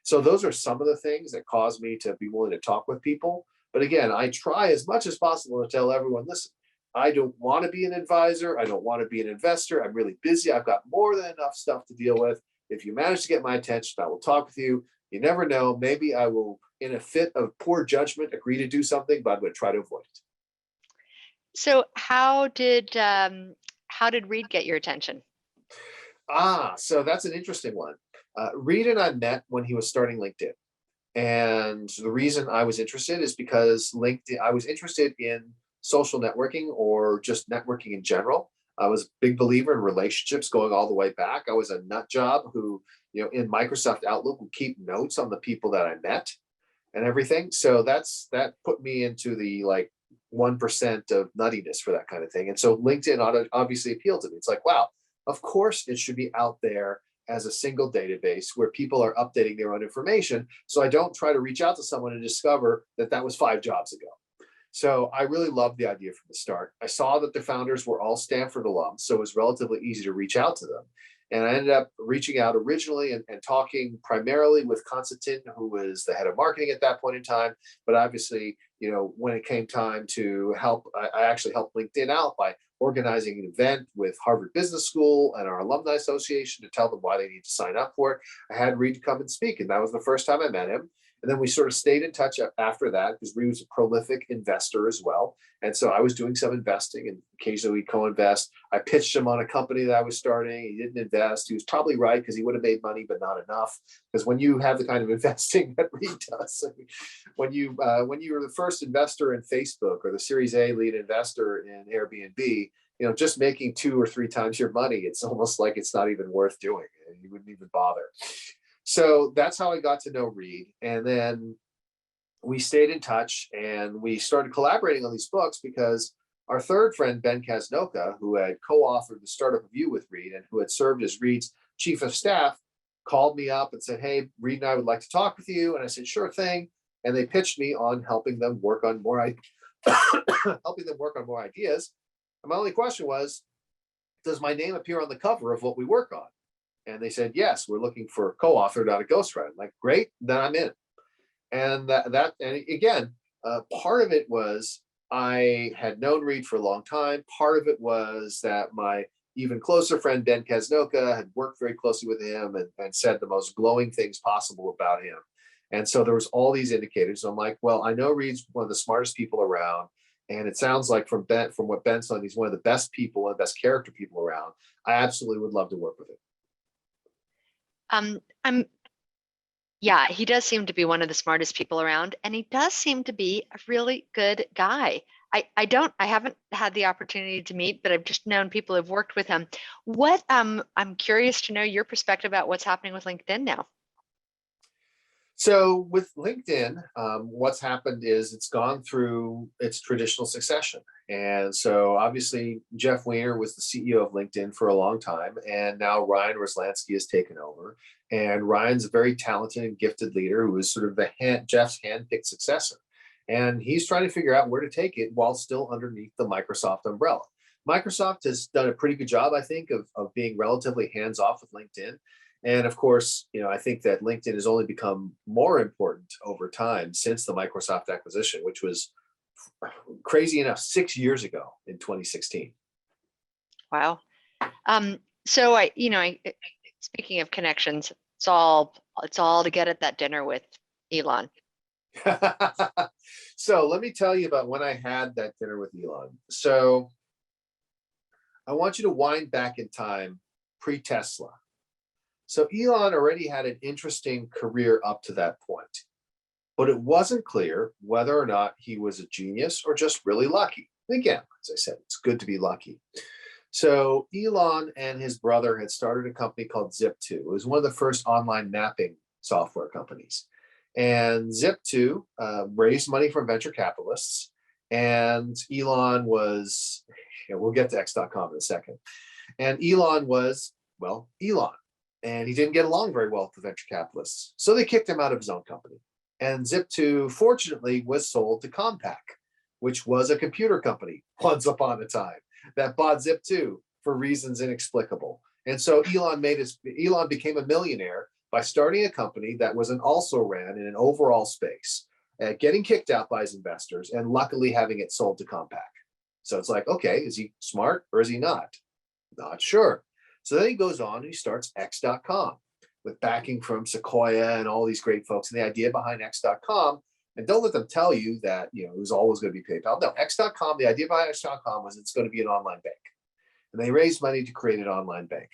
So those are some of the things that cause me to be willing to talk with people. But again, I try as much as possible to tell everyone, listen, I don't want to be an advisor. I don't want to be an investor. I'm really busy. I've got more than enough stuff to deal with. If you manage to get my attention, I will talk with you. You never know. Maybe I will, in a fit of poor judgment, agree to do something, but I'm going to try to avoid it. So how did Reed get your attention? So that's an interesting one. Reed and I met when he was starting LinkedIn. And the reason I was interested is because I was interested in social networking, or just networking in general. I was a big believer in relationships going all the way back. I was a nut job who, in Microsoft Outlook would keep notes on the people that I met and everything. So that put me into the 1% of nuttiness for that kind of thing. And so LinkedIn obviously appealed to me. It's like, wow, of course it should be out there as a single database where people are updating their own information. So I don't try to reach out to someone and discover that was 5 jobs ago. So I really loved the idea from the start. I saw that the founders were all Stanford alums, so it was relatively easy to reach out to them. And I ended up reaching out originally and talking primarily with Konstantin, who was the head of marketing at that point in time. But obviously, when it came time to help, I actually helped LinkedIn out by organizing an event with Harvard Business School and our alumni association to tell them why they need to sign up for it. I had Reed come and speak, and that was the first time I met him. And then we sort of stayed in touch after that, because Reed was a prolific investor as well. And so I was doing some investing, and occasionally we'd co-invest. I pitched him on a company that I was starting. He didn't invest. He was probably right, because he would have made money, but not enough. Because when you have the kind of investing that Reed does, when you were the first investor in Facebook or the Series A lead investor in Airbnb, just making 2 or 3 times your money, it's almost like it's not even worth doing. You wouldn't even bother. So that's how I got to know Reed. And then we stayed in touch and we started collaborating on these books because our third friend, Ben Kasnoka, who had co-authored the Startup Review with Reed and who had served as Reed's chief of staff, called me up and said, "Hey, Reed and I would like to talk with you." And I said, "Sure thing." And they pitched me on helping them work on more ideas. And my only question was, does my name appear on the cover of what we work on? And they said, "Yes, we're looking for a co-author, not a ghostwriter." I'm like, great, then I'm in. And and again, part of it was I had known Reed for a long time. Part of it was that my even closer friend Ben Kasnoka had worked very closely with him and said the most glowing things possible about him. And so there was all these indicators. So I'm like, well, I know Reed's one of the smartest people around. And it sounds like from what Ben's on, he's one of the best people and best character people around. I absolutely would love to work with him. Yeah, he does seem to be one of the smartest people around, and he does seem to be a really good guy. I haven't had the opportunity to meet, but I've just known people who've worked with him. I'm curious to know your perspective about what's happening with LinkedIn now. So with LinkedIn, what's happened is it's gone through its traditional succession. And so obviously Jeff Weiner was the CEO of LinkedIn for a long time. And now Ryan Roslansky has taken over. And Ryan's a very talented and gifted leader who is sort of Jeff's handpicked successor. And he's trying to figure out where to take it while still underneath the Microsoft umbrella. Microsoft has done a pretty good job, I think, of being relatively hands-off with LinkedIn. And of course, I think that LinkedIn has only become more important over time since the Microsoft acquisition, which was crazy enough 6 years ago in 2016. Wow. So speaking of connections, it's all to get at that dinner with Elon. So let me tell you about when I had that dinner with Elon. So I want you to wind back in time pre-Tesla. So Elon already had an interesting career up to that point, but it wasn't clear whether or not he was a genius or just really lucky. And again, as I said, it's good to be lucky. So Elon and his brother had started a company called Zip2. It was one of the first online mapping software companies. And Zip2 raised money from venture capitalists. And Elon was, we'll get to X.com in a second. And Elon was, well, Elon. And he didn't get along very well with the venture capitalists. So they kicked him out of his own company. And Zip2, fortunately, was sold to Compaq, which was a computer company once upon a time that bought Zip2 for reasons inexplicable. And so Elon became a millionaire by starting a company that was an also ran in an overall space, getting kicked out by his investors, and luckily having it sold to Compaq. So it's like, okay, is he smart or is he not? Not sure. So then he goes on and he starts X.com with backing from Sequoia and all these great folks. And the idea behind X.com, and don't let them tell you that it was always going to be PayPal. No, X.com, the idea behind X.com was it's going to be an online bank. And they raised money to create an online bank.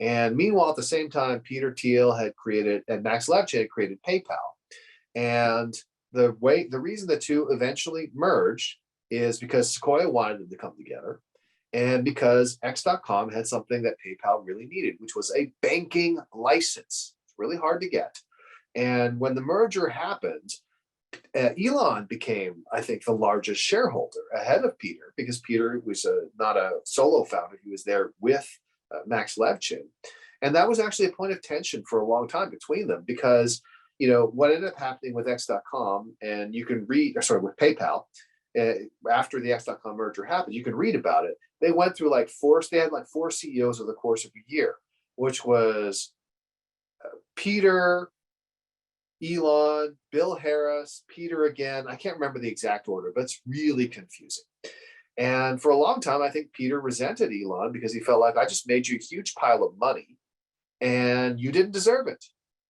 And meanwhile, at the same time, Peter Thiel had created, and Max Levchin had created PayPal. And the reason the two eventually merged is because Sequoia wanted them to come together. And because X.com had something that PayPal really needed, which was a banking license. It's really hard to get. And when the merger happened, Elon became, I think, the largest shareholder ahead of Peter, because Peter was not a solo founder. He was there with Max Levchin. And that was actually a point of tension for a long time between them, because what ended up happening with X.com, and you can read, with PayPal, after the X.com merger happened, you can read about it. They went through they had four CEOs over the course of a year, which was Peter, Elon, Bill Harris, Peter again. I can't remember the exact order, but it's really confusing. And for a long time, I think Peter resented Elon because he felt like, I just made you a huge pile of money and you didn't deserve it.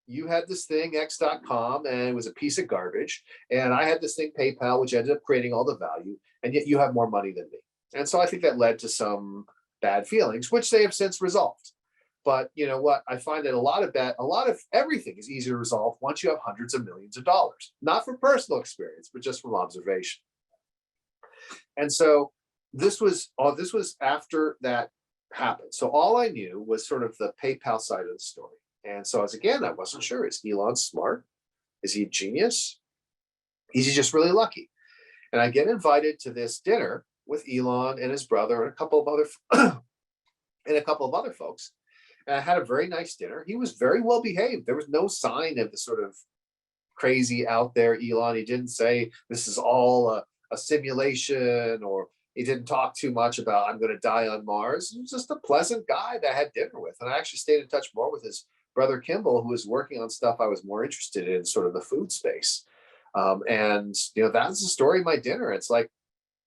You had this thing, X.com, and it was a piece of garbage. And I had this thing, PayPal, which ended up creating all the value. And yet you have more money than me. And so I think that led to some bad feelings, which they have since resolved. But you know what? I find that a lot of everything is easy to resolve once you have hundreds of millions of dollars, not from personal experience, but just from observation. And so this was after that happened. So all I knew was sort of the PayPal side of the story. And so I wasn't sure, is Elon smart? Is he a genius? He's just really lucky. And I get invited to this dinner with Elon and his brother and a couple of other folks. And I had a very nice dinner. He was very well behaved. There was no sign of the sort of crazy out there Elon. He didn't say this is all a simulation, or he didn't talk too much about I'm going to die on Mars. He was just a pleasant guy that I had dinner with. And I actually stayed in touch more with his brother Kimball, who was working on stuff I was more interested in, sort of the food space. And that's the story of my dinner. It's like,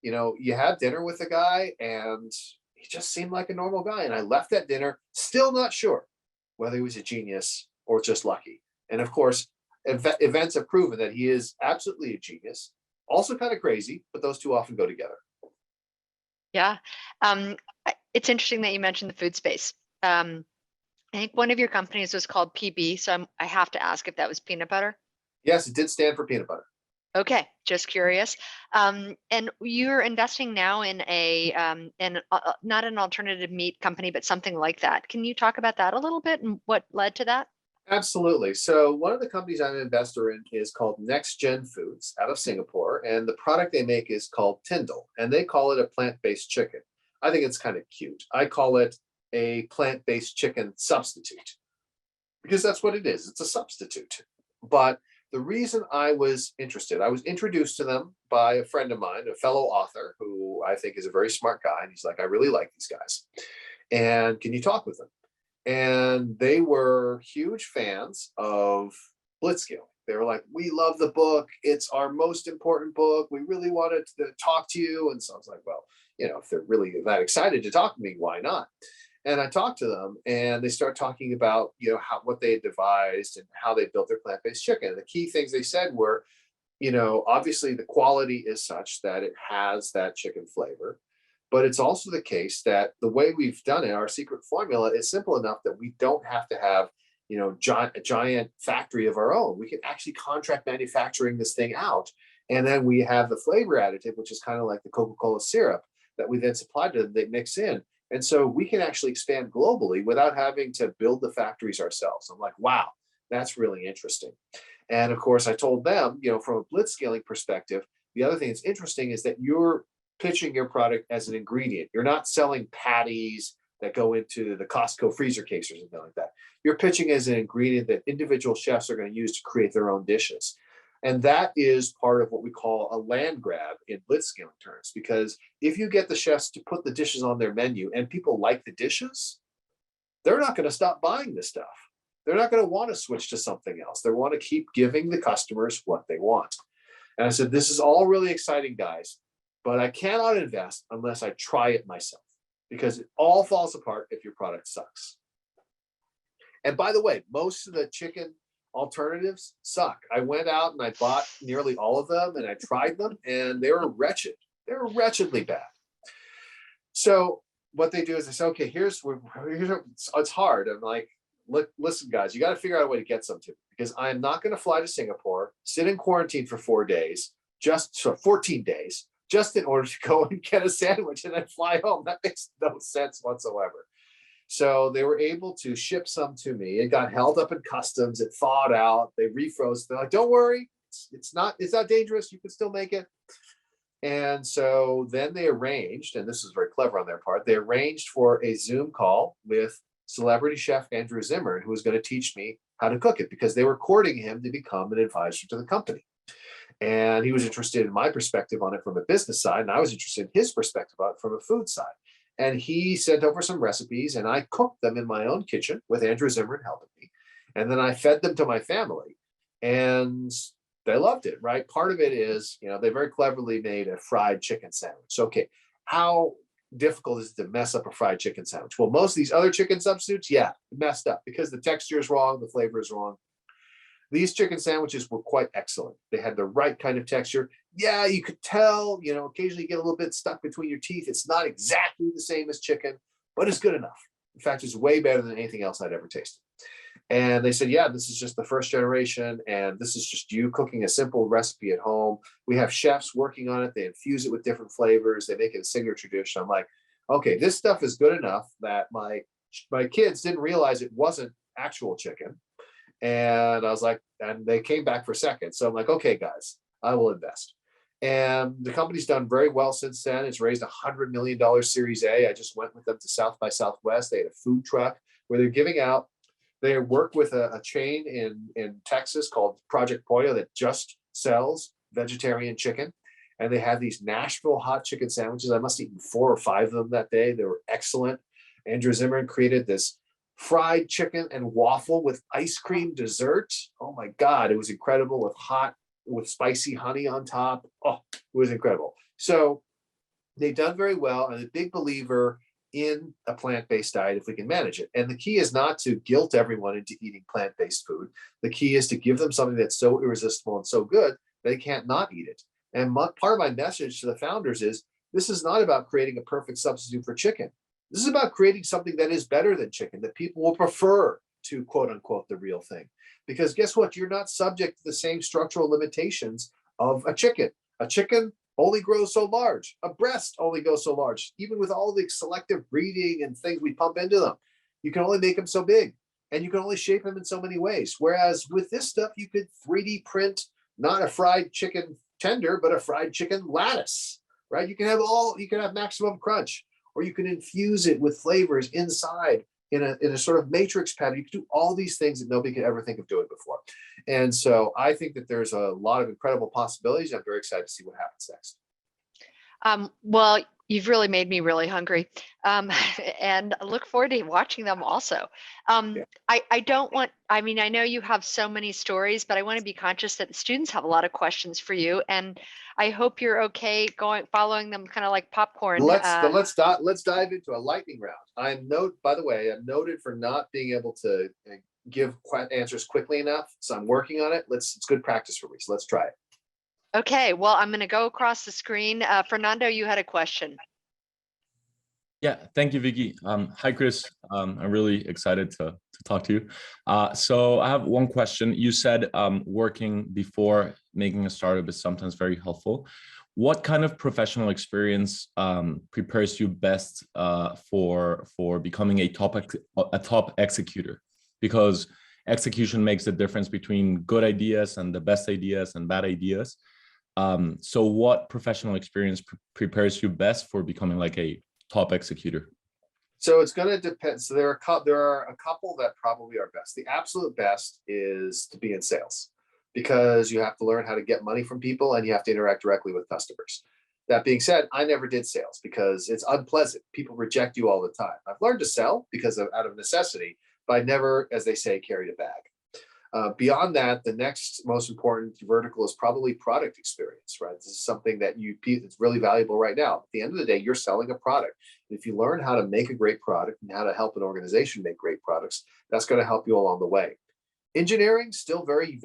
you have dinner with a guy and he just seemed like a normal guy. And I left that dinner still not sure whether he was a genius or just lucky. And of course, events have proven that he is absolutely a genius, also kind of crazy, but those two often go together. Yeah. It's interesting that you mentioned the food space. I think one of your companies was called PB. So I have to ask if that was peanut butter. Yes, it did stand for peanut butter. Okay, just curious. And you're investing now in not an alternative meat company, but something like that. Can you talk about that a little bit and what led to that? Absolutely. So one of the companies I'm an investor in is called Next Gen Foods out of Singapore. And the product they make is called Tyndall. And they call it a plant-based chicken. I think it's kind of cute. I call it a plant-based chicken substitute because that's what it is. It's a substitute. But the reason I was interested, I was introduced to them by a friend of mine, a fellow author who I think is a very smart guy. And he's like, I really like these guys. And can you talk with them? And they were huge fans of Blitzscaling. They were like, we love the book. It's our most important book. We really wanted to talk to you. And so I was like, well, if they're really that excited to talk to me, why not? And I talked to them and they start talking about, what they had devised and how they built their plant-based chicken. And the key things they said were, obviously the quality is such that it has that chicken flavor. But it's also the case that the way we've done it, our secret formula is simple enough that we don't have to have, a giant factory of our own. We can actually contract manufacturing this thing out. And then we have the flavor additive, which is kind of like the Coca-Cola syrup that we then supply to them, they mix in. And so we can actually expand globally without having to build the factories ourselves. I'm like, wow, that's really interesting. And of course, I told them, from a blitzscaling perspective, the other thing that's interesting is that you're pitching your product as an ingredient. You're not selling patties that go into the Costco freezer case or something like that. You're pitching as an ingredient that individual chefs are going to use to create their own dishes. And that is part of what we call a land grab in blitzscaling terms, because if you get the chefs to put the dishes on their menu and people like the dishes, they're not going to stop buying this stuff. They're not going to want to switch to something else. They want to keep giving the customers what they want. And I said, this is all really exciting, guys, but I cannot invest unless I try it myself, because it all falls apart if your product sucks. And by the way, most of the chicken alternatives suck. I went out and I bought nearly all of them and I tried them and they were wretched. They were wretchedly bad. So what they do is they say, okay, here's it's hard. I'm like, look, listen, guys, you got to figure out a way to get some to me, because I am not going to fly to Singapore, sit in quarantine for 14 days, just in order to go and get a sandwich and then fly home. That makes no sense whatsoever. So they were able to ship some to me. It got held up in customs. It thawed out. They refroze. They're like, don't worry, it's not dangerous. You can still make it. And so then they arranged, and this was very clever on their part, they arranged for a Zoom call with celebrity chef Andrew Zimmern, who was going to teach me how to cook it, because they were courting him to become an advisor to the company. And he was interested in my perspective on it from a business side, and I was interested in his perspective on it from a food side. And he sent over some recipes, and I cooked them in my own kitchen with Andrew Zimmern helping me. And then I fed them to my family, and they loved it, right? Part of it is, they very cleverly made a fried chicken sandwich. Okay, how difficult is it to mess up a fried chicken sandwich? Well, most of these other chicken substitutes, yeah, messed up because the texture is wrong, the flavor is wrong. These chicken sandwiches were quite excellent. They had the right kind of texture. Yeah, you could tell, occasionally you get a little bit stuck between your teeth. It's not exactly the same as chicken, but it's good enough. In fact, it's way better than anything else I'd ever tasted. And they said, yeah, this is just the first generation, and this is just you cooking a simple recipe at home. We have chefs working on it. They infuse it with different flavors. They make it a signature dish. I'm like, okay, this stuff is good enough that my kids didn't realize it wasn't actual chicken. And I was like, and they came back for seconds. So I'm like, okay, guys, I will invest. And the company's done very well since then. It's raised $100 million Series A. I just went with them to South by Southwest. They had a food truck where they're giving out, they work with a chain in Texas called Project Pollo that just sells vegetarian chicken. And they had these Nashville hot chicken sandwiches. I must have eaten 4 or 5 of them that day. They were excellent. Andrew Zimmern created this fried chicken and waffle with ice cream dessert. Oh my God, it was incredible with spicy honey on top. Oh, it was incredible. So they've done very well. I'm a big believer in a plant-based diet if we can manage it. And the key is not to guilt everyone into eating plant-based food. The key is to give them something that's so irresistible and so good they can't not eat it. And part of my message to the founders is this is not about creating a perfect substitute for chicken. This is about creating something that is better than chicken, that people will prefer to quote unquote the real thing. Because guess what? You're not subject to the same structural limitations of a chicken. A chicken only grows so large. A breast only goes so large. Even with all the selective breeding and things we pump into them, you can only make them so big and you can only shape them in so many ways. Whereas with this stuff, you could 3D print not a fried chicken tender, but a fried chicken lattice, right? You can have maximum crunch, or you can infuse it with flavors inside in a sort of matrix pattern. You can do all these things that nobody could ever think of doing before. And so I think that there's a lot of incredible possibilities. I'm very excited to see what happens next. Well, you've really made me really hungry, and I look forward to watching them also. Yeah. I don't want, I mean, I know you have so many stories, but I want to be conscious that the students have a lot of questions for you, and I hope you're okay following them kind of like popcorn. Let's dive into a lightning round. By the way, I'm noted for not being able to give answers quickly enough, so I'm working on it. It's good practice for me, so let's try it. Okay, well, I'm going to go across the screen. Fernando, you had a question. Yeah, thank you, Vicky. Hi, Chris. I'm really excited to talk to you. So I have one question. You said working before making a startup is sometimes very helpful. What kind of professional experience prepares you best for becoming a top executor? Because execution makes the difference between good ideas and the best ideas and bad ideas. So what professional experience prepares you best for becoming like a top executor? So it's going to depend. So there are a couple that probably are best. The absolute best is to be in sales, because you have to learn how to get money from people and you have to interact directly with customers. That being said, I never did sales because it's unpleasant. People reject you all the time. I've learned to sell out of necessity, but I never, as they say, carried a bag. Beyond that, the next most important vertical is probably product experience, right? This is something that it's really valuable right now. At the end of the day, you're selling a product. And if you learn how to make a great product and how to help an organization make great products, that's going to help you along the way. Engineering, still very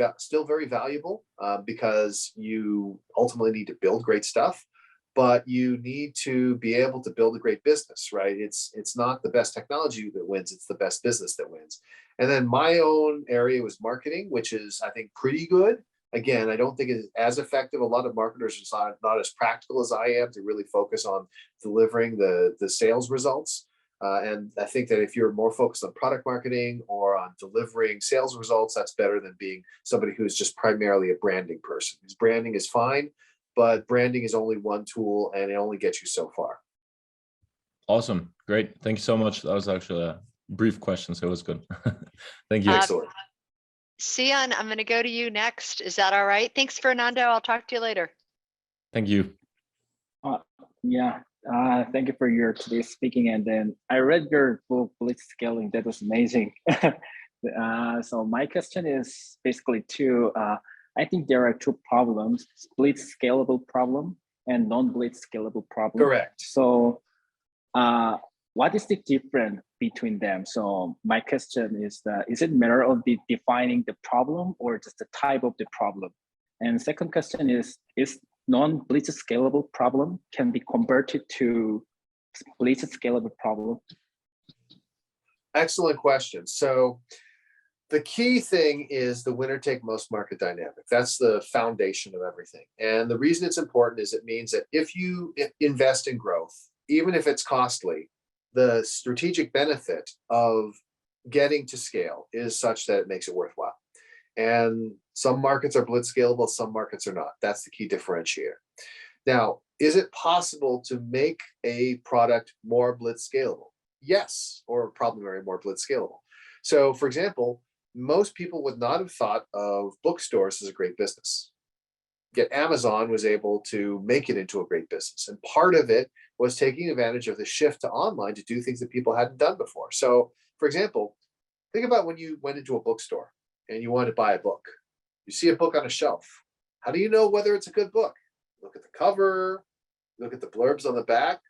valuable because you ultimately need to build great stuff, but you need to be able to build a great business, right? It's not the best technology that wins, it's the best business that wins. And then my own area was marketing, which is, I think, pretty good. Again, I don't think it's as effective. A lot of marketers are not as practical as I am to really focus on delivering the sales results. And I think that if you're more focused on product marketing or on delivering sales results, that's better than being somebody who's just primarily a branding person. Because branding is fine, but branding is only one tool and it only gets you so far. Awesome. Great. Thank you so much. That was actually a brief question, so it was good. Thank you. Excellent. Sion, I'm going to go to you next. Is that all right? Thanks, Fernando. I'll talk to you later. Thank you. Thank you for your today's speaking. And then I read your book, Blitz Scaling. That was amazing. So my question is basically I think there are 2 problems: Blitz scalable problem and non-Blitz scalable problem. Correct. So what is the difference between them? So my question is it a matter of defining the problem or just the type of the problem? And second question is non-Blitz scalable problem can be converted to Blitz scalable problem? Excellent question. So the key thing is the winner take most market dynamic. That's the foundation of everything. And the reason it's important is it means that if you invest in growth, even if it's costly, the strategic benefit of getting to scale is such that it makes it worthwhile. And Some markets are blitz scalable, some markets are not. That's the key differentiator. Now, is it possible to make a product more blitz scalable? Yes, or problem area more blitz scalable. So for example, most people would not have thought of bookstores as a great business. Yet Amazon was able to make it into a great business. And part of it was taking advantage of the shift to online to do things that people hadn't done before. So for example, think about when you went into a bookstore and you wanted to buy a book. You see a book on a shelf. How do you know whether it's a good book? Look at the cover, look at the blurbs on the back.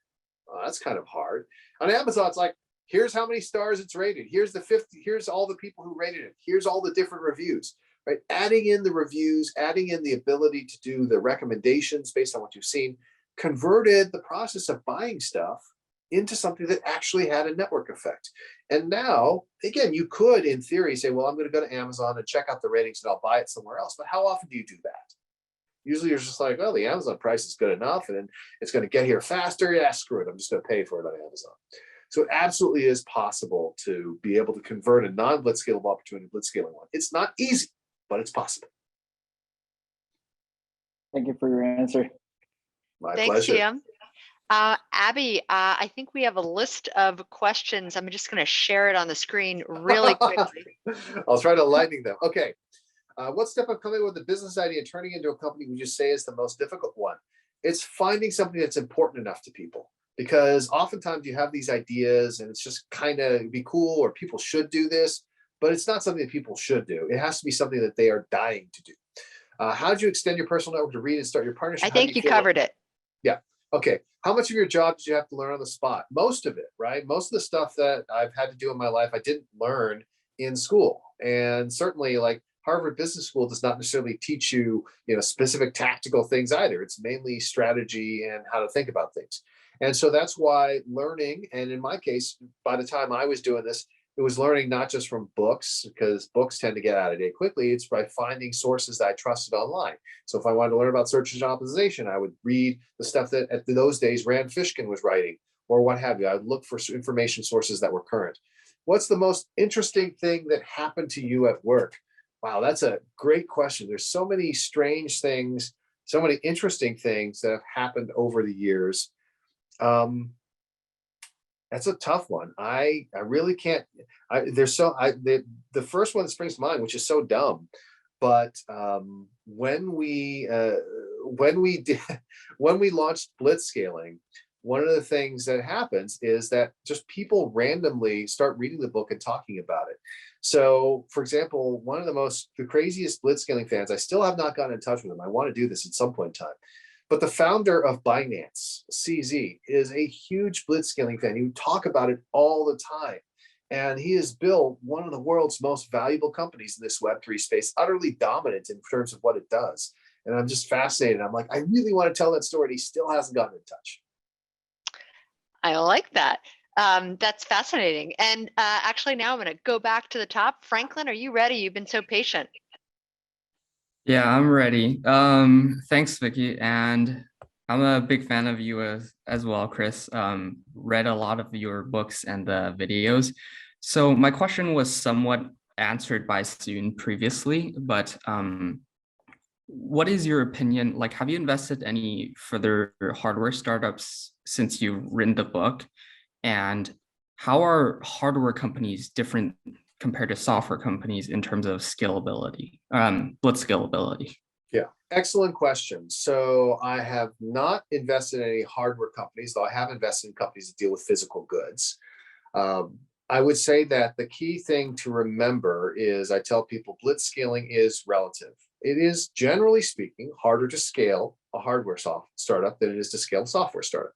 Oh, that's kind of hard. On Amazon, it's like, here's how many stars it's rated. Here's the 50, here's all the people who rated it. Here's all the different reviews, right? Adding in the reviews, adding in the ability to do the recommendations based on what you've seen, converted the process of buying stuff into something that actually had a network effect. And now, again, you could, in theory, say, well, I'm going to go to Amazon and check out the ratings and I'll buy it somewhere else. But how often do you do that? Usually you're just like, well, the Amazon price is good enough and it's going to get here faster. Yeah, screw it. I'm just going to pay for it on Amazon. So it absolutely is possible to be able to convert a non-blitz scalable opportunity to blitz scaling one. It's not easy, but it's possible. Thank you for your answer. My Thanks, pleasure. Ian. Abby, I think we have a list of questions. I'm just going to share it on the screen really quickly. I'll try to lightning them. Okay. What step of coming with a business idea and turning into a company would you say is the most difficult one? It's finding something that's important enough to people, because oftentimes you have these ideas and it's just kind of be cool or people should do this, but it's not something that people should do. It has to be something that they are dying to do. How did you extend your personal network to read and start your partnership? I think you covered it. Yeah. Okay. How much of your job did you have to learn on the spot? Most of it, right? Most of the stuff that I've had to do in my life, I didn't learn in school. And certainly like Harvard Business School does not necessarily teach you, specific tactical things either. It's mainly strategy and how to think about things. And so that's why learning, and in my case, by the time I was doing this, it was learning not just from books, because books tend to get out of date quickly. It's by finding sources that I trusted online. So if I wanted to learn about search engine optimization, I would read the stuff that at those days Rand Fishkin was writing or what have you. I would look for information sources that were current. What's the most interesting thing that happened to you at work? Wow, that's a great question. There's so many strange things, so many interesting things that have happened over the years. That's a tough one. I really can't. The first one that springs to mind, which is so dumb, but when we launched blitzscaling, one of the things that happens is that just people randomly start reading the book and talking about it. So, for example, one of the craziest blitzscaling fans, I still have not gotten in touch with him. I want to do this at some point in time. But the founder of Binance, CZ, is a huge blitzscaling fan. He would talk about it all the time. And he has built one of the world's most valuable companies in this Web3 space, utterly dominant in terms of what it does. And I'm just fascinated. I'm like, I really want to tell that story. And he still hasn't gotten in touch. I like that. That's fascinating. And actually, now I'm going to go back to the top. Franklin, are you ready? You've been so patient. Yeah, I'm ready. Thanks, Vicky. And I'm a big fan of you as well, Chris. Read a lot of your books and the videos. So my question was somewhat answered by Soon previously, but what is your opinion? Like, have you invested any further hardware startups since you've written the book? And how are hardware companies different compared to software companies in terms of scalability, blitz scalability? Yeah, excellent question. So I have not invested in any hardware companies, though I have invested in companies that deal with physical goods. I would say that the key thing to remember is I tell people blitz scaling is relative. It is, generally speaking, harder to scale a hardware startup than it is to scale a software startup.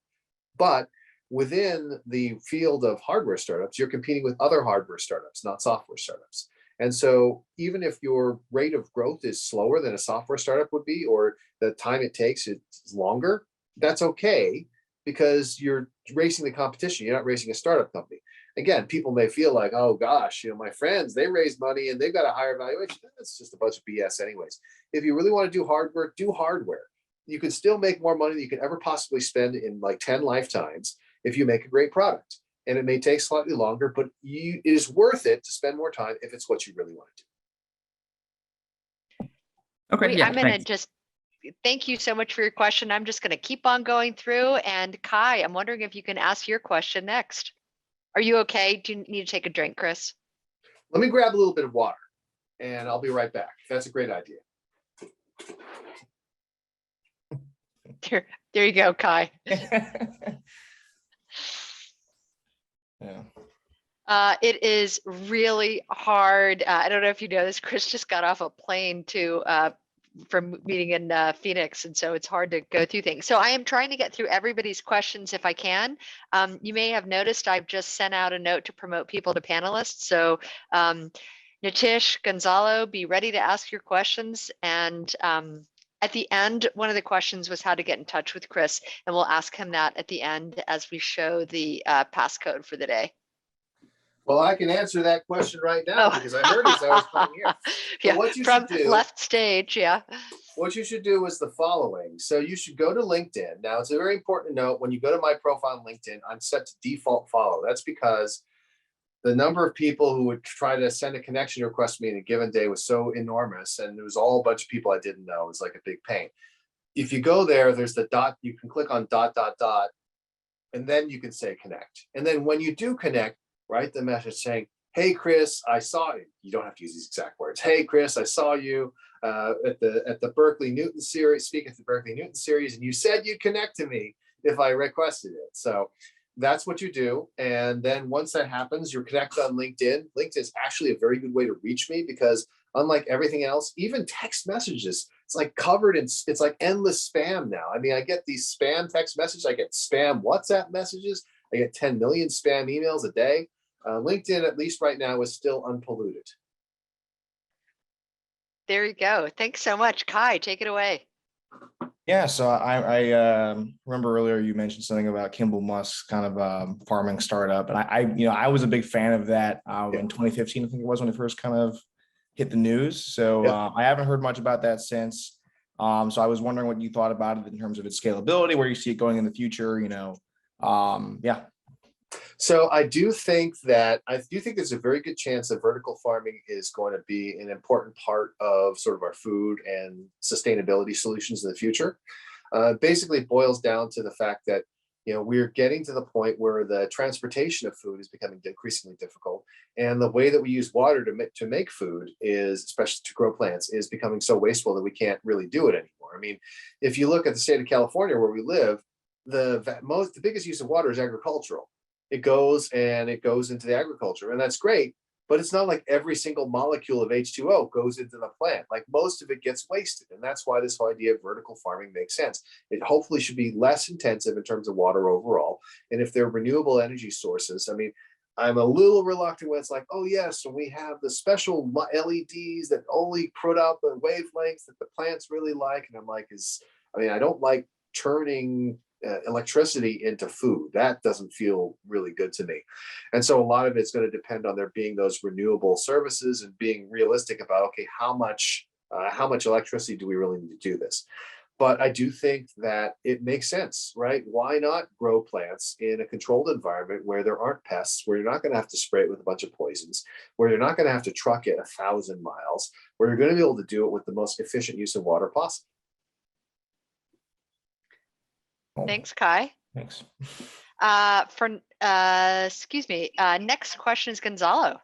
But within the field of hardware startups, you're competing with other hardware startups, not software startups. And so even if your rate of growth is slower than a software startup would be, or the time it takes is longer, that's okay, because you're racing the competition. You're not racing a startup company. Again, people may feel like, oh gosh, my friends, they raised money and they've got a higher valuation. That's just a bunch of BS anyways. If you really want to do hardware, do hardware. You can still make more money than you could ever possibly spend in like 10 lifetimes if you make a great product. And it may take slightly longer, but it is worth it to spend more time if it's what you really want to do. Okay, yeah, I'm going to thanks. just thank you so much for your question. I'm just going to keep on going through. And Kai, I'm wondering if you can ask your question next. Are you okay? Do you need to take a drink, Chris? Let me grab a little bit of water and I'll be right back. That's a great idea. There you go, Kai. Yeah. It is really hard. I don't know if you know this, Chris just got off a plane from meeting in Phoenix, and so it's hard to go through things. So I am trying to get through everybody's questions if I can. You may have noticed I've just sent out a note to promote people to panelists. So Nitish, Gonzalo, be ready to ask your questions. And at the end, one of the questions was how to get in touch with Chris, and we'll ask him that at the end as we show the passcode for the day. Well, I can answer that question right now because I heard as I was coming here. So Yeah, what you from should do, left stage, yeah. what you should do is the following. So you should go to LinkedIn. Now, it's a very important note. When you go to my profile on LinkedIn, I'm set to default follow. That's because the number of people who would try to send a connection request to me in a given day was so enormous, and there was all a bunch of people I didn't know. It was like a big pain. If you go there, there's the dot. You can click on ... and then you can say connect. And then when you do connect, write the message saying, "Hey, Chris, I saw you." You don't have to use these exact words. "Hey, Chris, I saw you at the Berkeley Newton series, speak at the Berkeley Newton series, and you said you'd connect to me if I requested it." So that's what you do. And then once that happens, you're connected on LinkedIn. LinkedIn is actually a very good way to reach me because unlike everything else, even text messages, it's like covered in, it's like endless spam now. I mean, I get these spam text messages, I get spam WhatsApp messages, I get 10 million spam emails a day. LinkedIn, at least right now, is still unpolluted. There you go. Thanks so much. Kai, take it away. Yeah, so I remember earlier you mentioned something about Kimball Musk's kind of farming startup, and I was a big fan of that in 2015. I think it was when it first kind of hit the news. So I haven't heard much about that since. So I was wondering what you thought about it in terms of its scalability, where you see it going in the future. Yeah. So I do think there's a very good chance that vertical farming is going to be an important part of sort of our food and sustainability solutions in the future. Basically, it boils down to the fact that we're getting to the point where the transportation of food is becoming increasingly difficult, and the way that we use water to make food is, especially to grow plants, is becoming so wasteful that we can't really do it anymore. I mean, if you look at the state of California where we live, the biggest use of water is agricultural. It goes into the agriculture, and that's great, but it's not like every single molecule of H2O goes into the plant. Like most of it gets wasted, and that's why this whole idea of vertical farming makes sense. It hopefully should be less intensive in terms of water overall, and if they're renewable energy sources, I mean, I'm a little reluctant when it's like, oh yes, and we have the special LEDs that only put out the wavelengths that the plants really like, and I'm like, I don't like turning electricity into food. That doesn't feel really good to me. And so a lot of it's going to depend on there being those renewable services and being realistic about, okay, how much electricity do we really need to do this? But I do think that it makes sense, right? Why not grow plants in a controlled environment where there aren't pests, where you're not going to have to spray it with a bunch of poisons, where you're not going to have to truck it 1,000 miles, where you're going to be able to do it with the most efficient use of water possible. Thanks, Kai. Thanks. Next question is Gonzalo.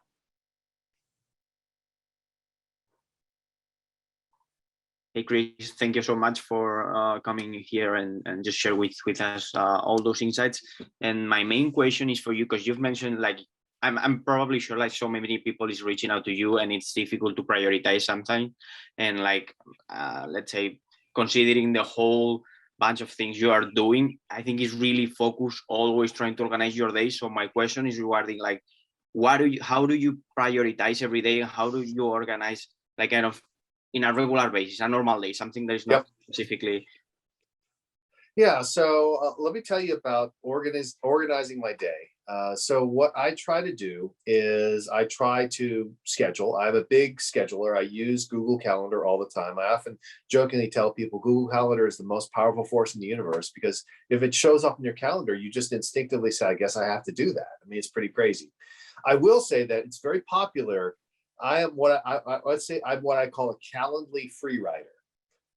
Hey, Chris, thank you so much for coming here and just share with us all those insights. And my main question is for you, because you've mentioned, like, I'm probably sure like so many people is reaching out to you and it's difficult to prioritize sometimes. And like, let's say, considering the whole bunch of things you are doing, I think is really focused, always trying to organize your day. So my question is regarding like, how do you prioritize every day? How do you organize like kind of in a regular basis, a normal day, something that is not specifically? Yeah, so let me tell you about organizing my day. So what I try to do is I try to schedule. I'm a big scheduler. I use Google Calendar all the time. I often jokingly tell people Google Calendar is the most powerful force in the universe, because if it shows up in your calendar, you just instinctively say, I guess I have to do that. I mean, it's pretty crazy. I will say that it's very popular I am what let's say I'm what I call a Calendly free rider.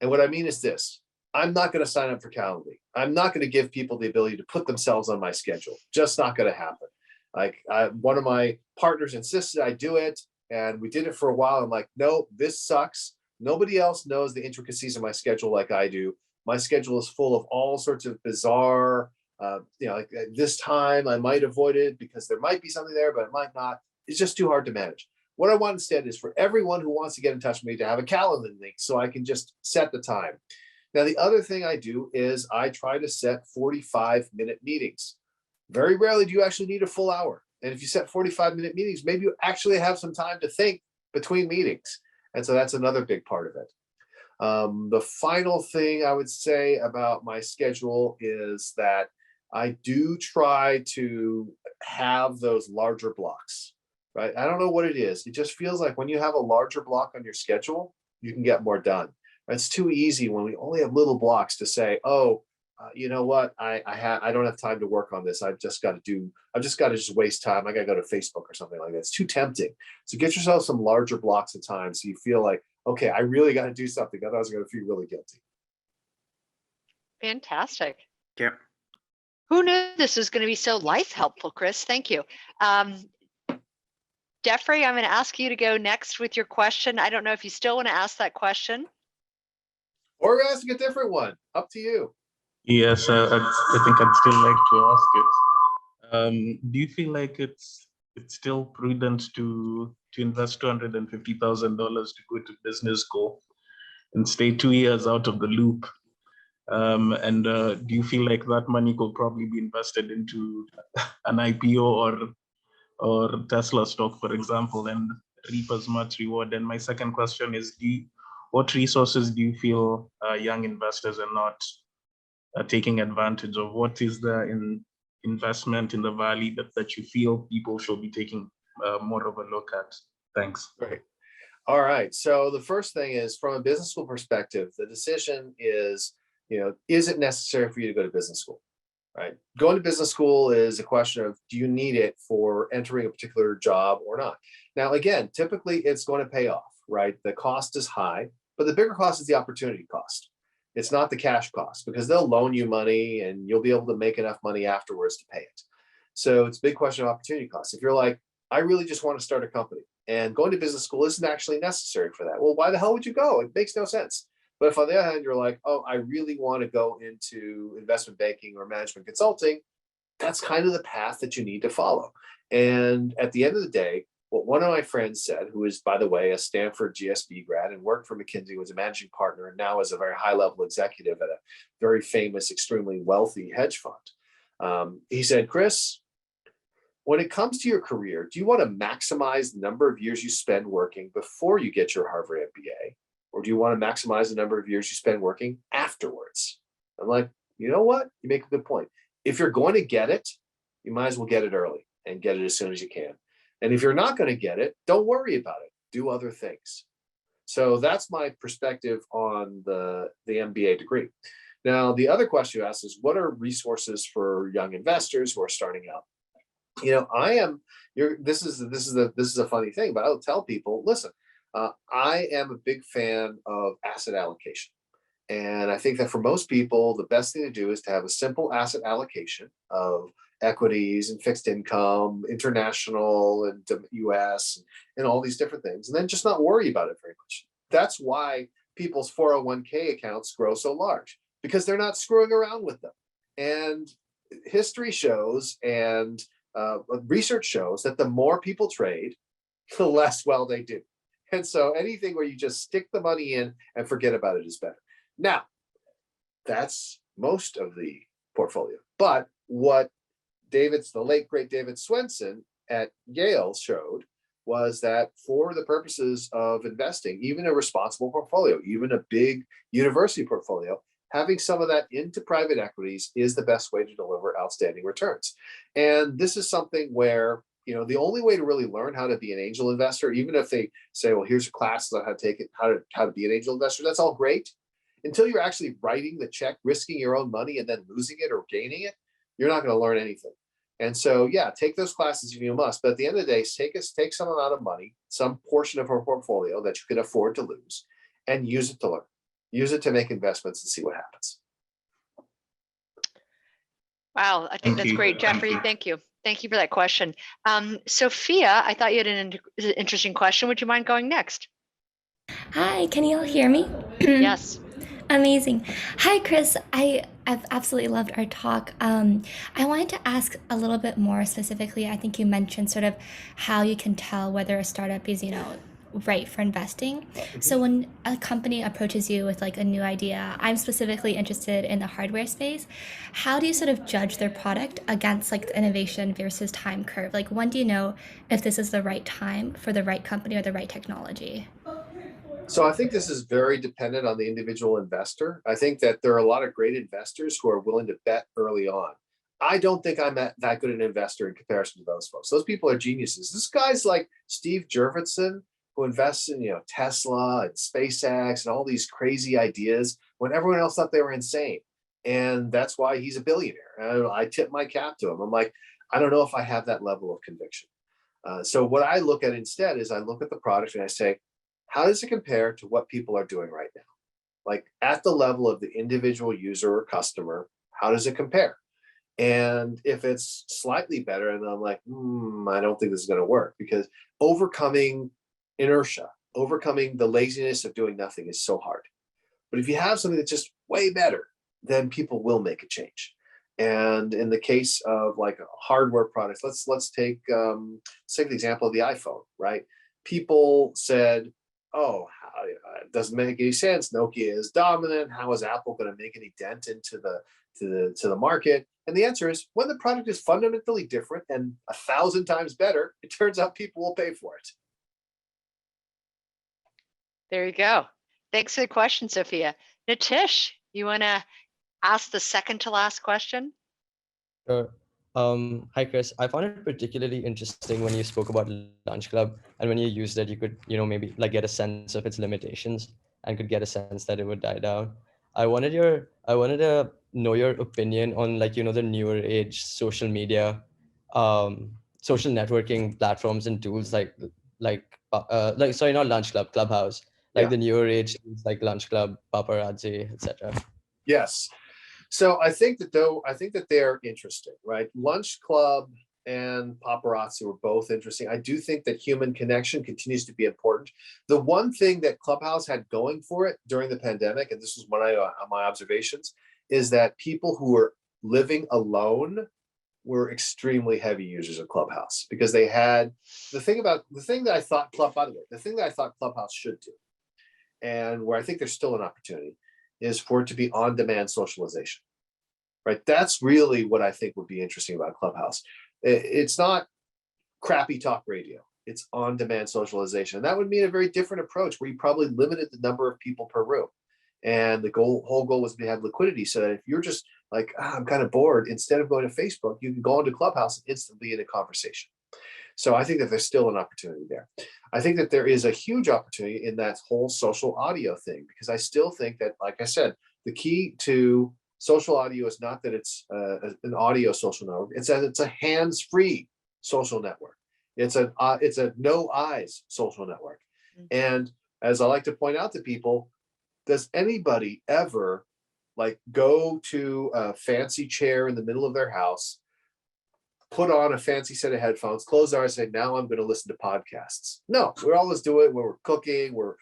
And what I mean is this: I'm not going to sign up for Calendly. I'm not going to give people the ability to put themselves on my schedule. Just not going to happen. Like one of my partners insisted I do it, and we did it for a while. I'm like, no, this sucks. Nobody else knows the intricacies of my schedule like I do. My schedule is full of all sorts of bizarre, like at this time I might avoid it because there might be something there, but it might not. It's just too hard to manage. What I want instead is for everyone who wants to get in touch with me to have a calendar link so I can just set the time. Now, the other thing I do is I try to set 45-minute meetings. Very rarely do you actually need a full hour. And if you set 45-minute meetings, maybe you actually have some time to think between meetings. And so that's another big part of it. The final thing I would say about my schedule is that I do try to have those larger blocks, right? I don't know what it is. It just feels like when you have a larger block on your schedule, you can get more done. It's too easy when we only have little blocks to say, oh, you know what? I don't have time to work on this. I've just got to just waste time. I got to go to Facebook or something like that. It's too tempting. So get yourself some larger blocks of time so you feel like, okay, I really got to do something. Otherwise, I'm going to feel really guilty. Fantastic. Yeah. Who knew this was going to be so life helpful, Chris? Thank you. Jeffrey, I'm going to ask you to go next with your question. I don't know if you still want to ask that question. Or ask a different one. Up to you. Yes, I think I'd still like to ask it. Do you feel like it's still prudent to invest $250,000 to go to business school and stay 2 years out of the loop? Do you feel like that money could probably be invested into an IPO or Tesla stock, for example, and reap as much reward? And my second question is, what resources do you feel young investors are not taking advantage of? What is the investment in the valley that you feel people should be taking more of a look at? Thanks. Great. All right. So the first thing is, from a business school perspective, the decision is, is it necessary for you to go to business school? Right? Going to business school is a question of, do you need it for entering a particular job or not? Now, again, typically it's going to pay off, right? The cost is high, but the bigger cost is the opportunity cost. It's not the cash cost, because they'll loan you money and you'll be able to make enough money afterwards to pay it. So it's a big question of opportunity cost. If you're like, I really just want to start a company, and going to business school isn't actually necessary for that, well, why the hell would you go? It makes no sense. But if on the other hand, you're like, oh, I really want to go into investment banking or management consulting, that's kind of the path that you need to follow. And at the end of the day, what one of my friends said, who is, by the way, a Stanford GSB grad and worked for McKinsey, was a managing partner, and now is a very high-level executive at a very famous, extremely wealthy hedge fund. He said, Chris, when it comes to your career, do you want to maximize the number of years you spend working before you get your Harvard MBA? Or do you want to maximize the number of years you spend working afterwards? I'm like, you know what? You make a good point. If you're going to get it, you might as well get it early and get it as soon as you can. And if you're not going to get it, don't worry about it. Do other things. So that's my perspective on the MBA degree. Now, the other question you asked is, what are resources for young investors who are starting out? This is a funny thing, but I'll tell people, listen, I am a big fan of asset allocation. And I think that for most people, the best thing to do is to have a simple asset allocation of equities and fixed income, international and US, and all these different things, and then just not worry about it very much. That's why people's 401k accounts grow so large, because they're not screwing around with them. And history shows and research shows that the more people trade, the less well they do. And so anything where you just stick the money in and forget about it is better. Now, that's most of the portfolio. But what the late great David Swensen at Yale showed was that for the purposes of investing, even a responsible portfolio, even a big university portfolio, having some of that into private equities is the best way to deliver outstanding returns. And this is something where, the only way to really learn how to be an angel investor, even if they say, well, here's a class on how to take it, how to be an angel investor, that's all great. Until you're actually writing the check, risking your own money and then losing it or gaining it, you're not going to learn anything. And so, yeah, take those classes if you must, but at the end of the day, take some amount of money, some portion of her portfolio that you can afford to lose, and use it to learn, use it to make investments and see what happens. Wow, I think that's great, Jeffrey. Thank you. Thank you for that question. Sophia, I thought you had an interesting question. Would you mind going next? Hi, can you all hear me? Yes. Amazing. Hi, Chris. I've absolutely loved our talk. I wanted to ask a little bit more specifically. I think you mentioned sort of how you can tell whether a startup is, right for investing. So when a company approaches you with like a new idea, I'm specifically interested in the hardware space. How do you sort of judge their product against like the innovation versus time curve? Like when do you know if this is the right time for the right company or the right technology? So I think this is very dependent on the individual investor. I think that there are a lot of great investors who are willing to bet early on. I don't think I'm that good an investor in comparison to those folks. Those people are geniuses. This guy's like Steve Jurvetson, who invests in Tesla and SpaceX and all these crazy ideas when everyone else thought they were insane. And that's why he's a billionaire. I tip my cap to him. I'm like, I don't know if I have that level of conviction. So what I look at instead is I look at the product and I say, how does it compare to what people are doing right now? Like at the level of the individual user or customer, how does it compare? And if it's slightly better, and I'm like, I don't think this is going to work, because overcoming inertia, overcoming the laziness of doing nothing is so hard. But if you have something that's just way better, then people will make a change. And in the case of like hardware products, let's take the example of the iPhone, right? People said, oh, it doesn't make any sense. Nokia is dominant. How is Apple going to make any dent into the market? And the answer is, when the product is fundamentally different and 1,000 times better, it turns out people will pay for it. There you go. Thanks for the question, Sophia. Nitish, you want to ask the second to last question? Sure. Hi, Chris. I found it particularly interesting when you spoke about Lunch Club, and when you used it, you could, maybe like get a sense of its limitations and could get a sense that it would die down. I wanted to know your opinion on like, the newer age social media, social networking platforms and tools like sorry, not Lunch Club, Clubhouse, like the newer age tools like Lunch Club, Paparazzi, etc. Yes. So I think that they're interesting, right? Lunch Club and Paparazzi were both interesting. I do think that human connection continues to be important. The one thing that Clubhouse had going for it during the pandemic, and this was one of my observations, is that people who were living alone were extremely heavy users of Clubhouse, because they had the thing that I thought Clubhouse should do, and where I think there's still an opportunity, is for it to be on-demand socialization, right? That's really what I think would be interesting about Clubhouse. It's not crappy talk radio. It's on-demand socialization. And that would mean a very different approach, where you probably limited the number of people per room. And the whole goal was to have liquidity, so that if you're just like, I'm kind of bored, instead of going to Facebook, you can go into Clubhouse and instantly be in a conversation. So I think that there's still an opportunity there. I think that there is a huge opportunity in that whole social audio thing, because I still think that, like I said, the key to social audio is not that it's an audio social network. It's that it's a hands-free social network. It's a no eyes social network. And as I like to point out to people, does anybody ever like go to a fancy chair in the middle of their house, put on a fancy set of headphones, close their eyes, and say, now I'm going to listen to podcasts? No, we always do it when we're cooking, we're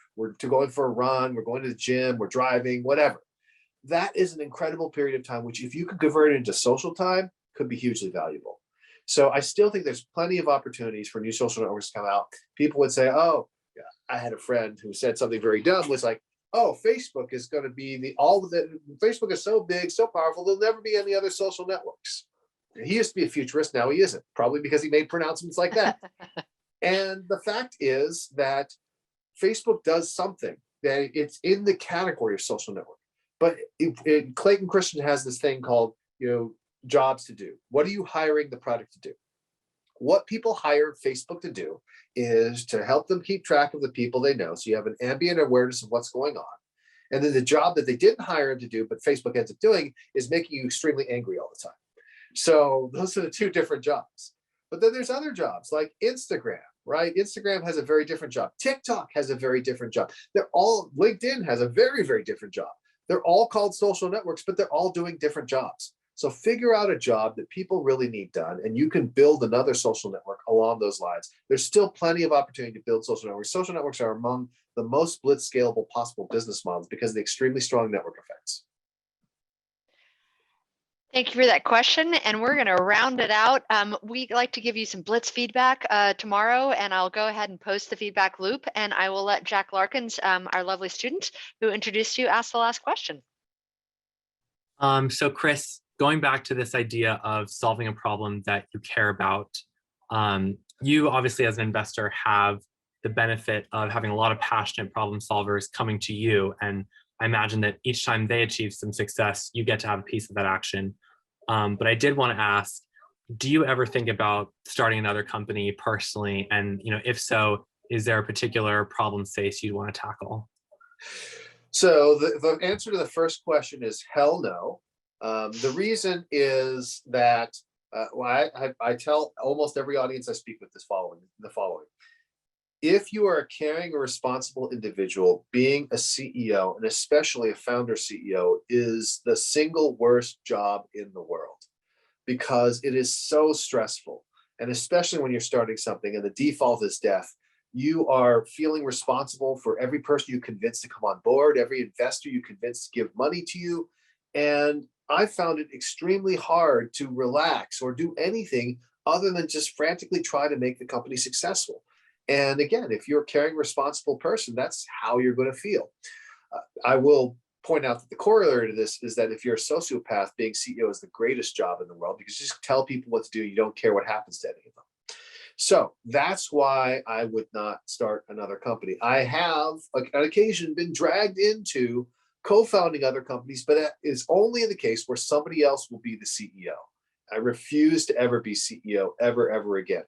going for a run, we're going to the gym, we're driving, whatever. That is an incredible period of time, which if you could convert it into social time, could be hugely valuable. So I still think there's plenty of opportunities for new social networks to come out. People would say, oh, yeah, I had a friend who said something very dumb, was like, oh, Facebook is going to be Facebook is so big, so powerful, there'll never be any other social networks. He used to be a futurist, now he isn't, probably because he made pronouncements like that. And the fact is that Facebook does something that it's in the category of social network. But Clayton Christian has this thing called, jobs to do. What are you hiring the product to do? What people hire Facebook to do is to help them keep track of the people they know. So you have an ambient awareness of what's going on. And then the job that they didn't hire him to do, but Facebook ends up doing, is making you extremely angry all the time. So those are the two different jobs. But then there's other jobs like Instagram, right? Instagram has a very different job. TikTok has a very different job. LinkedIn has a very, very different job. They're all called social networks, but they're all doing different jobs. So figure out a job that people really need done, and you can build another social network along those lines. There's still plenty of opportunity to build social networks. Social networks are among the most Blitz scalable possible business models because of the extremely strong network effects. Thank you for that question, and we're going to round it out. We'd like to give you some Blitz feedback tomorrow, and I'll go ahead and post the feedback loop, and I will let Jack Larkins, our lovely student who introduced you, ask the last question. So Chris, going back to this idea of solving a problem that you care about, you obviously as an investor have the benefit of having a lot of passionate problem solvers coming to you, and I imagine that each time they achieve some success, you get to have a piece of that action. But I did want to ask, do you ever think about starting another company personally? And if so, is there a particular problem space you'd want to tackle? So the answer to the first question is hell no. The reason is that I tell almost every audience I speak with the following. If you are a caring or responsible individual, being a CEO, and especially a founder CEO, is the single worst job in the world because it is so stressful. And especially when you're starting something and the default is death, you are feeling responsible for every person you convince to come on board, every investor you convince to give money to you. And I found it extremely hard to relax or do anything other than just frantically try to make the company successful. And again, if you're a caring, responsible person, that's how you're going to feel. I will point out that the corollary to this is that if you're a sociopath, being CEO is the greatest job in the world because you just tell people what to do. You don't care what happens to any of them. So that's why I would not start another company. I have, on occasion, been dragged into co-founding other companies, but that is only in the case where somebody else will be the CEO. I refuse to ever be CEO ever again.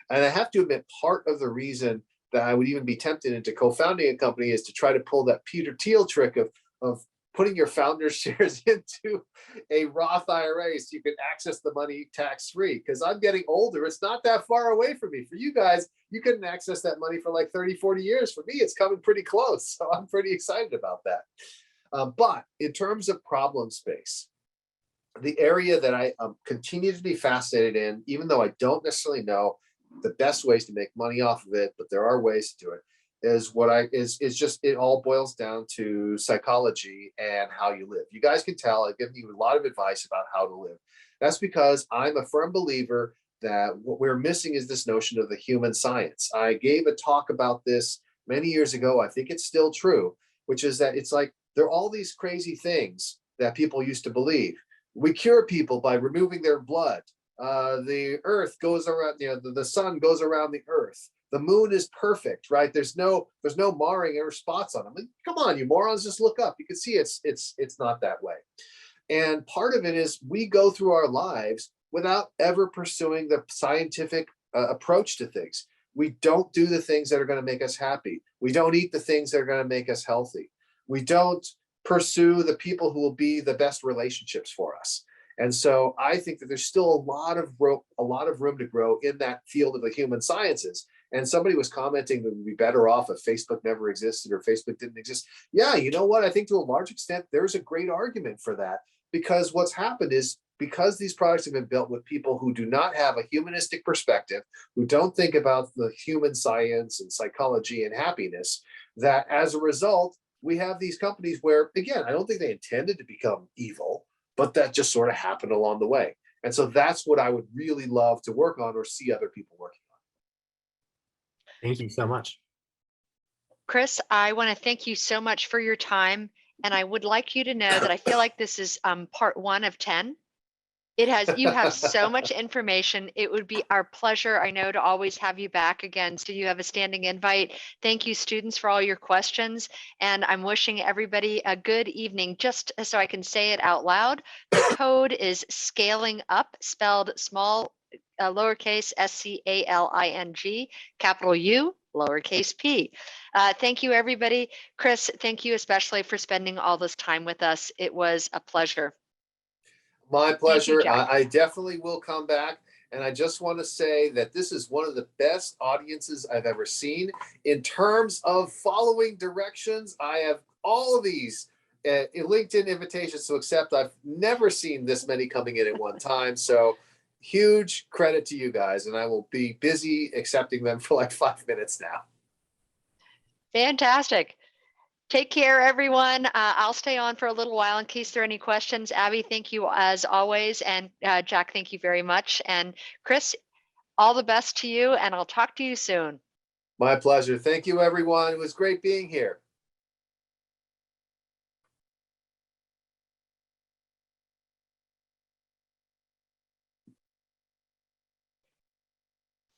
And I have to admit, part of the reason that I would even be tempted into co-founding a company is to try to pull that Peter Thiel trick of putting your founder's shares into a Roth IRA so you can access the money tax-free. Because I'm getting older. It's not that far away from me. For you guys, you couldn't access that money for like 30, 40 years. For me, it's coming pretty close. So I'm pretty excited about that. But in terms of problem space, the area that I continue to be fascinated in, even though I don't necessarily know the best ways to make money off of it, but there are ways to do it, is just it all boils down to psychology and how you live. You guys can tell I've given you a lot of advice about how to live. That's because I'm a firm believer that what we're missing is this notion of the human science. I gave a talk about this many years ago. I think it's still true, which is that it's like there are all these crazy things that people used to believe. We cure people by removing their blood. The earth goes around, the sun goes around the earth. The moon is perfect, right? There's no marring or spots on them. Like, come on, you morons, just look up. You can see it's not that way. And part of it is we go through our lives without ever pursuing the scientific approach to things. We don't do the things that are going to make us happy. We don't eat the things that are going to make us healthy. We don't pursue the people who will be the best relationships for us. And so I think that there's still a lot of room to grow in that field of the human sciences. And somebody was commenting that we'd be better off if Facebook never existed or Facebook didn't exist. Yeah, you know what? I think to a large extent, there's a great argument for that, because what's happened is because these products have been built with people who do not have a humanistic perspective, who don't think about the human science and psychology and happiness, that as a result, we have these companies where, again, I don't think they intended to become evil, but that just sort of happened along the way. And so that's what I would really love to work on or see other people working on. Thank you so much. Chris, I want to thank you so much for your time. And I would like you to know that I feel like this is part 1 of 10. You have so much information. It would be our pleasure, I know, to always have you back again. So you have a standing invite. Thank you, students, for all your questions. And I'm wishing everybody a good evening. Just so I can say it out loud, the code is scaling up, spelled small, lowercase SCALING, capital U, lowercase p. Thank you, everybody. Chris, thank you especially for spending all this time with us. It was a pleasure. My pleasure. Jack. I definitely will come back. And I just want to say that this is one of the best audiences I've ever seen in terms of following directions. I have all of these LinkedIn invitations to accept. I've never seen this many coming in at one time. So huge credit to you guys. And I will be busy accepting them for like 5 minutes now. Fantastic. Take care, everyone. I'll stay on for a little while in case there are any questions. Abby, thank you as always. And Jack, thank you very much. And Chris, all the best to you, and I'll talk to you soon. My pleasure. Thank you, everyone. It was great being here.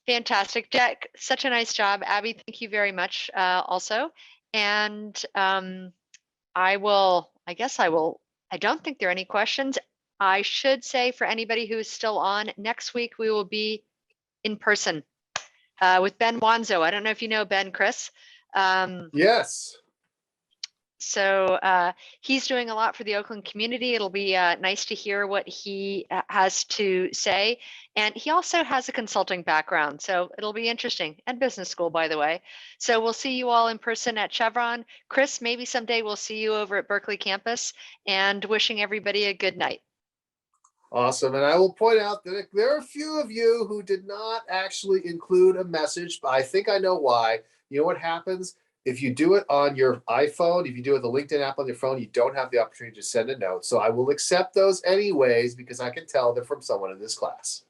Fantastic, Jack. Such a nice job. Abby, thank you very much also. And I don't think there are any questions. I should say for anybody who is still on, next week we will be in person with Ben Wanzo. I don't know if you know Ben, Chris. Yes. So he's doing a lot for the Oakland community. It'll be nice to hear what he has to say. And he also has a consulting background, so it'll be interesting, and business school, by the way. So we'll see you all in person at Chevron. Chris, maybe someday we'll see you over at Berkeley campus, and wishing everybody a good night. Awesome. And I will point out that there are a few of you who did not actually include a message, but I think I know why. You know what happens? If you do it on your iPhone, if you do it with the LinkedIn app on your phone, you don't have the opportunity to send a note. So I will accept those anyways, because I can tell they're from someone in this class.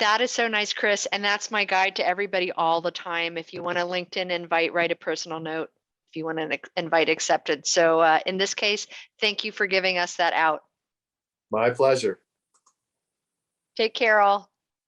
That is so nice, Chris. And that's my guide to everybody all the time. If you want a LinkedIn invite, write a personal note. If you want an invite accepted. So in this case, thank you for giving us that out. My pleasure. Take care all.